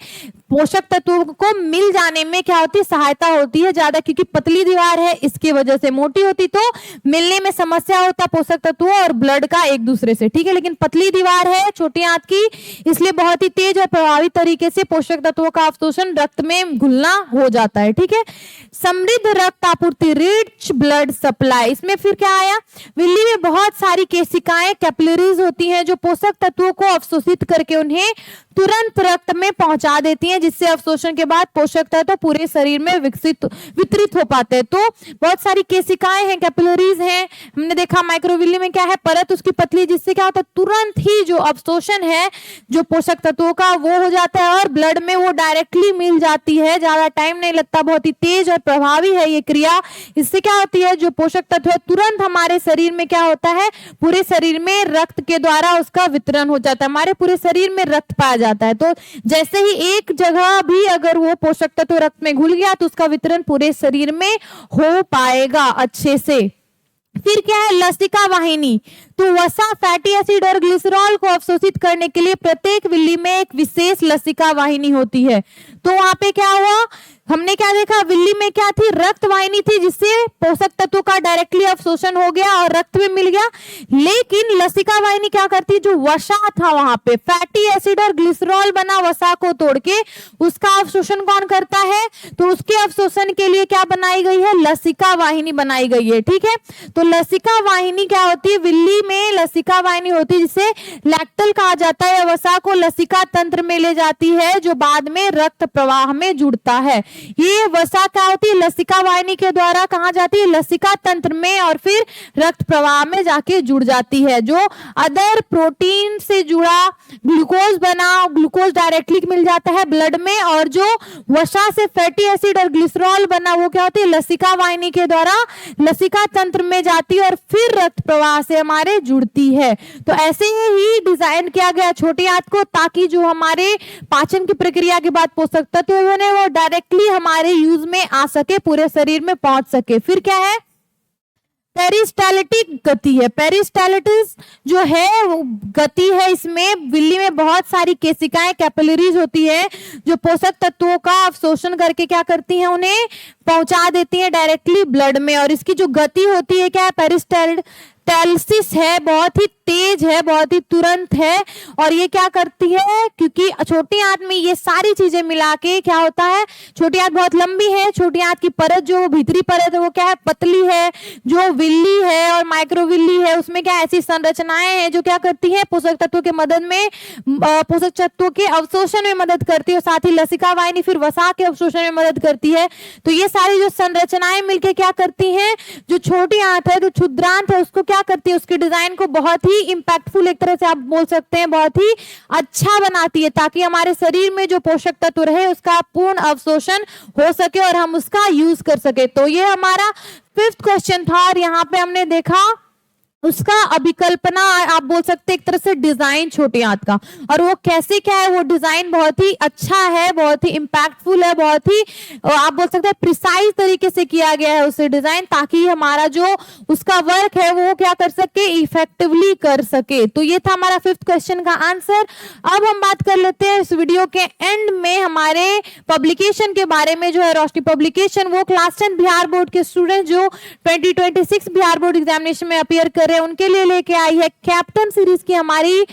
पोषक तत्वों को मिल जाने में क्या होती है, सहायता होती है ज्यादा, क्योंकि पतली दीवार है इसकी वजह से। मोटी होती तो मिलने में समस्या होता पोषक तत्वों और ब्लड का एक दूसरे से। ठीक है, लेकिन पतली दीवार है छोटी आंत की, इसलिए बहुत ही तेज और प्रभावी तरीके से पोषक तत्वों का अवशोषण रक्त में घुलना हो जाता है। ठीक है, समृद्ध रक्त आपूर्ति, रिच ब्लड सप्लाई, इसमें फिर क्या आया, विल्ली में बहुत सारी केशिकाएं, कैपिलरीज होती हैं जो पोषक तत्वों को अवशोषित करके उन्हें तुरंत रक्त में पहुंचा देती हैं, जिससे अवशोषण के बाद पोषक तत्व पूरे शरीर में वितरित हो पाते हैं। तो बहुत सारी केशिकाएं हैं, कैपिलरीज हैं। हमने देखा माइक्रोविल्ली में क्या है, परत उसकी पतली, जिससे क्या होता है, तुरंत ही जो अवशोषण है जो पोषक तत्वों का वो हो जाता है और ब्लड में वो डायरेक्टली मिल जाती है, ज्यादा टाइम नहीं लगता, बहुत ही तेज और प्रभावी है ये क्रिया। इससे क्या होती है, जो पोषक तत्व है तुरंत हमारे शरीर में क्या होता है, पूरे शरीर में रक्त के द्वारा उसका वितरण हो जाता है, हमारे पूरे शरीर में रक्त पाया जाता है। तो जैसे ही एक जगह भी अगर वो पोषक तत्व रक्त में घुल गया तो उसका वितरण पूरे शरीर में हो पाएगा अच्छे से। फिर क्या है, लसिका वाहिनी, तो वसा, फैटी एसिड और ग्लिसरॉल को अवशोषित करने के लिए प्रत्येक विल्ली में एक विशेष लसिका वाहिनी होती है। तो वहां पे क्या हुआ, हमने क्या देखा, विल्ली में क्या थी, रक्त वाहिनी थी, जिससे पोषक तत्वों का डायरेक्टली अवशोषण हो गया और रक्त में मिल गया। लेकिन लसिका वाहिनी क्या करती, जो वसा था वहां पे, फैटी एसिड और ग्लिसरॉल बना वसा को तोड़ के उसका अवशोषण कौन करता है, तो उसके अवशोषण के लिए क्या बनाई गई है, लसिका वाहिनी बनाई गई है। ठीक है, तो लसिका वाहिनी क्या होती है, विल्ली में लसिका वाहिनी होती है, जिसे लैक्टल कहा जाता है। वसा को लसिका तंत्र में ले जाती है, जो बाद में रक्त प्रवाह में जुड़ता है। ये वसा क्या होती है, लसिका वाहिनी के द्वारा कहाँ जाती है, लसिका तंत्र में, और फिर रक्त प्रवाह में जाके जुड़ जाती है। जो अदर प्रोटीन से जुड़ा ग्लूकोज बना, ग्लूकोज डायरेक्टली मिल जाता है ब्लड में, और जो वसा से फैटी एसिड और ग्लिसरॉल बना वो क्या होती है, लसिका वाहिनी के द्वारा लसिका तंत्र में जाती है और फिर रक्त प्रवाह से हमारे जुड़ती है। तो ऐसे ही डिजाइन किया गया छोटी आंत को, ताकि जो हमारे पाचन की प्रक्रिया के बाद पोषक तत्व है वो डायरेक्टली हमारे यूज में आ सके, पूरे शरीर में पहुंच सके। फिर क्या है, पेरिस्टालिटिक गति है। पेरिस्टालिटिस जो है वो गति है, इसमें बिल्ली में बहुत सारी केशिकाएं कैपिलरीज होती है जो पोषक तत्वों का अवशोषण करके क्या करती हैं, उन्हें पहुंचा देती हैं डायरेक्टली ब्लड में। और इसकी जो गति होती है क्या है, पेरिस्टालिसिस है, बहुत ही तेज है, बहुत ही तुरंत है। और ये क्या करती है, क्योंकि छोटी आंत में ये सारी चीजें मिला के क्या होता है, छोटी आंत बहुत लंबी है, छोटी आंत की परत जो भीतरी परत है वो क्या है, पतली है। जो विल्ली है और माइक्रोविल्ली है उसमें क्या ऐसी संरचनाएं हैं जो क्या करती है, पोषक तत्वों के मदद में, पोषक तत्वों के अवशोषण में मदद करती है, और साथ ही लसिका वाहिनी फिर वसा के अवशोषण में मदद करती है। तो ये सारी जो संरचनाएं मिलकर क्या करती हैं, जो छोटी आंत है, जो क्षुद्रांत है, उसको क्या करती है, उसके डिजाइन को बहुत ही इंपैक्टफुल, एक तरह से आप बोल सकते हैं बहुत ही अच्छा बनाती है, ताकि हमारे शरीर में जो पोषक तत्व रहे उसका पूर्ण अवशोषण हो सके और हम उसका यूज कर सके। तो ये हमारा 5th क्वेश्चन था, और यहाँ पे हमने देखा उसका अभिकल्पना, आप बोल सकते हैं एक तरह से डिजाइन छोटी आंत का, और वो कैसे क्या है, वो डिजाइन बहुत ही अच्छा है, बहुत ही इंपैक्टफुल है, बहुत ही आप बोल सकते हैं प्रिसाइज तरीके से किया गया है उसे डिजाइन, ताकि हमारा जो उसका वर्क है वो क्या कर सके, इफेक्टिवली कर सके। तो ये था हमारा 5th क्वेश्चन का आंसर। अब हम बात कर लेते हैं इस वीडियो के एंड में हमारे पब्लिकेशन के बारे में। जो है रोशनी पब्लिकेशन, वो क्लास 10 बिहार बोर्ड के स्टूडेंट जो 2026 बिहार बोर्ड एग्जामिनेशन में अपीयर कर रहे हैं उनके लिए लेके आई है कैप्टन सीरीज की हमारी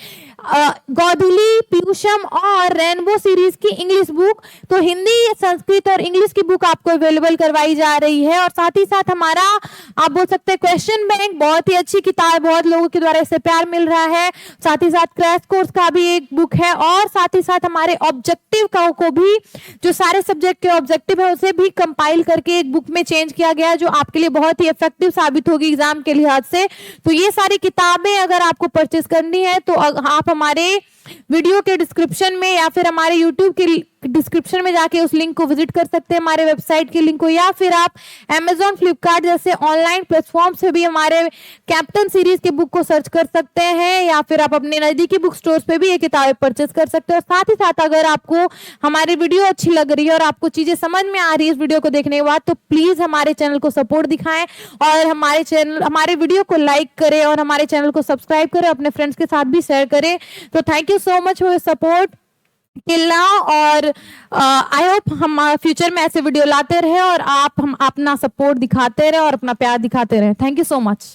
गोधुली, पीयूषम और रेनबो सीरीज की इंग्लिश बुक। तो हिंदी, संस्कृत और इंग्लिश की बुक आपको अवेलेबल करवाई जा रही है, और साथ ही साथ हमारा आप बोल सकते हैं क्वेश्चन बैंक, बहुत ही अच्छी किताब, बहुत लोगों के द्वारा इसे प्यार मिल रहा है। साथ ही साथ क्रैश कोर्स का भी एक बुक है, और साथ ही साथ हमारे ऑब्जेक्टिव को भी, जो सारे सब्जेक्ट के ऑब्जेक्टिव है उसे भी कंपाइल करके एक बुक में चेंज किया गया है, जो आपके लिए बहुत ही इफेक्टिव साबित होगी एग्जाम के लिहाज से। तो ये सारी किताबें अगर आपको परचेज करनी है तो आप हमारे वीडियो के डिस्क्रिप्शन में या फिर हमारे यूट्यूब के डिस्क्रिप्शन में जाके उस लिंक को विजिट कर सकते हैं, हमारे वेबसाइट के लिंक को, या फिर आप Amazon, फ्लिपकार्ट जैसे ऑनलाइन प्लेटफॉर्म से भी हमारे कैप्टन सीरीज के बुक को सर्च कर सकते हैं, या फिर आप अपने नजदीकी बुक स्टोर्स पे भी ये किताबें परचेज कर सकते हैं। और साथ ही साथ अगर आपको हमारी वीडियो अच्छी लग रही है और आपको चीजें समझ में आ रही है इस वीडियो को देखने के बाद, तो प्लीज हमारे चैनल को सपोर्ट दिखाएं और हमारे वीडियो को लाइक करें और हमारे चैनल को सब्सक्राइब करें, अपने फ्रेंड्स के साथ भी शेयर करें। तो thank you so much for your support till now, और आई होप हम फ्यूचर में ऐसे वीडियो लाते रहे और आप हम अपना सपोर्ट दिखाते रहे और अपना प्यार दिखाते रहे। Thank you so much.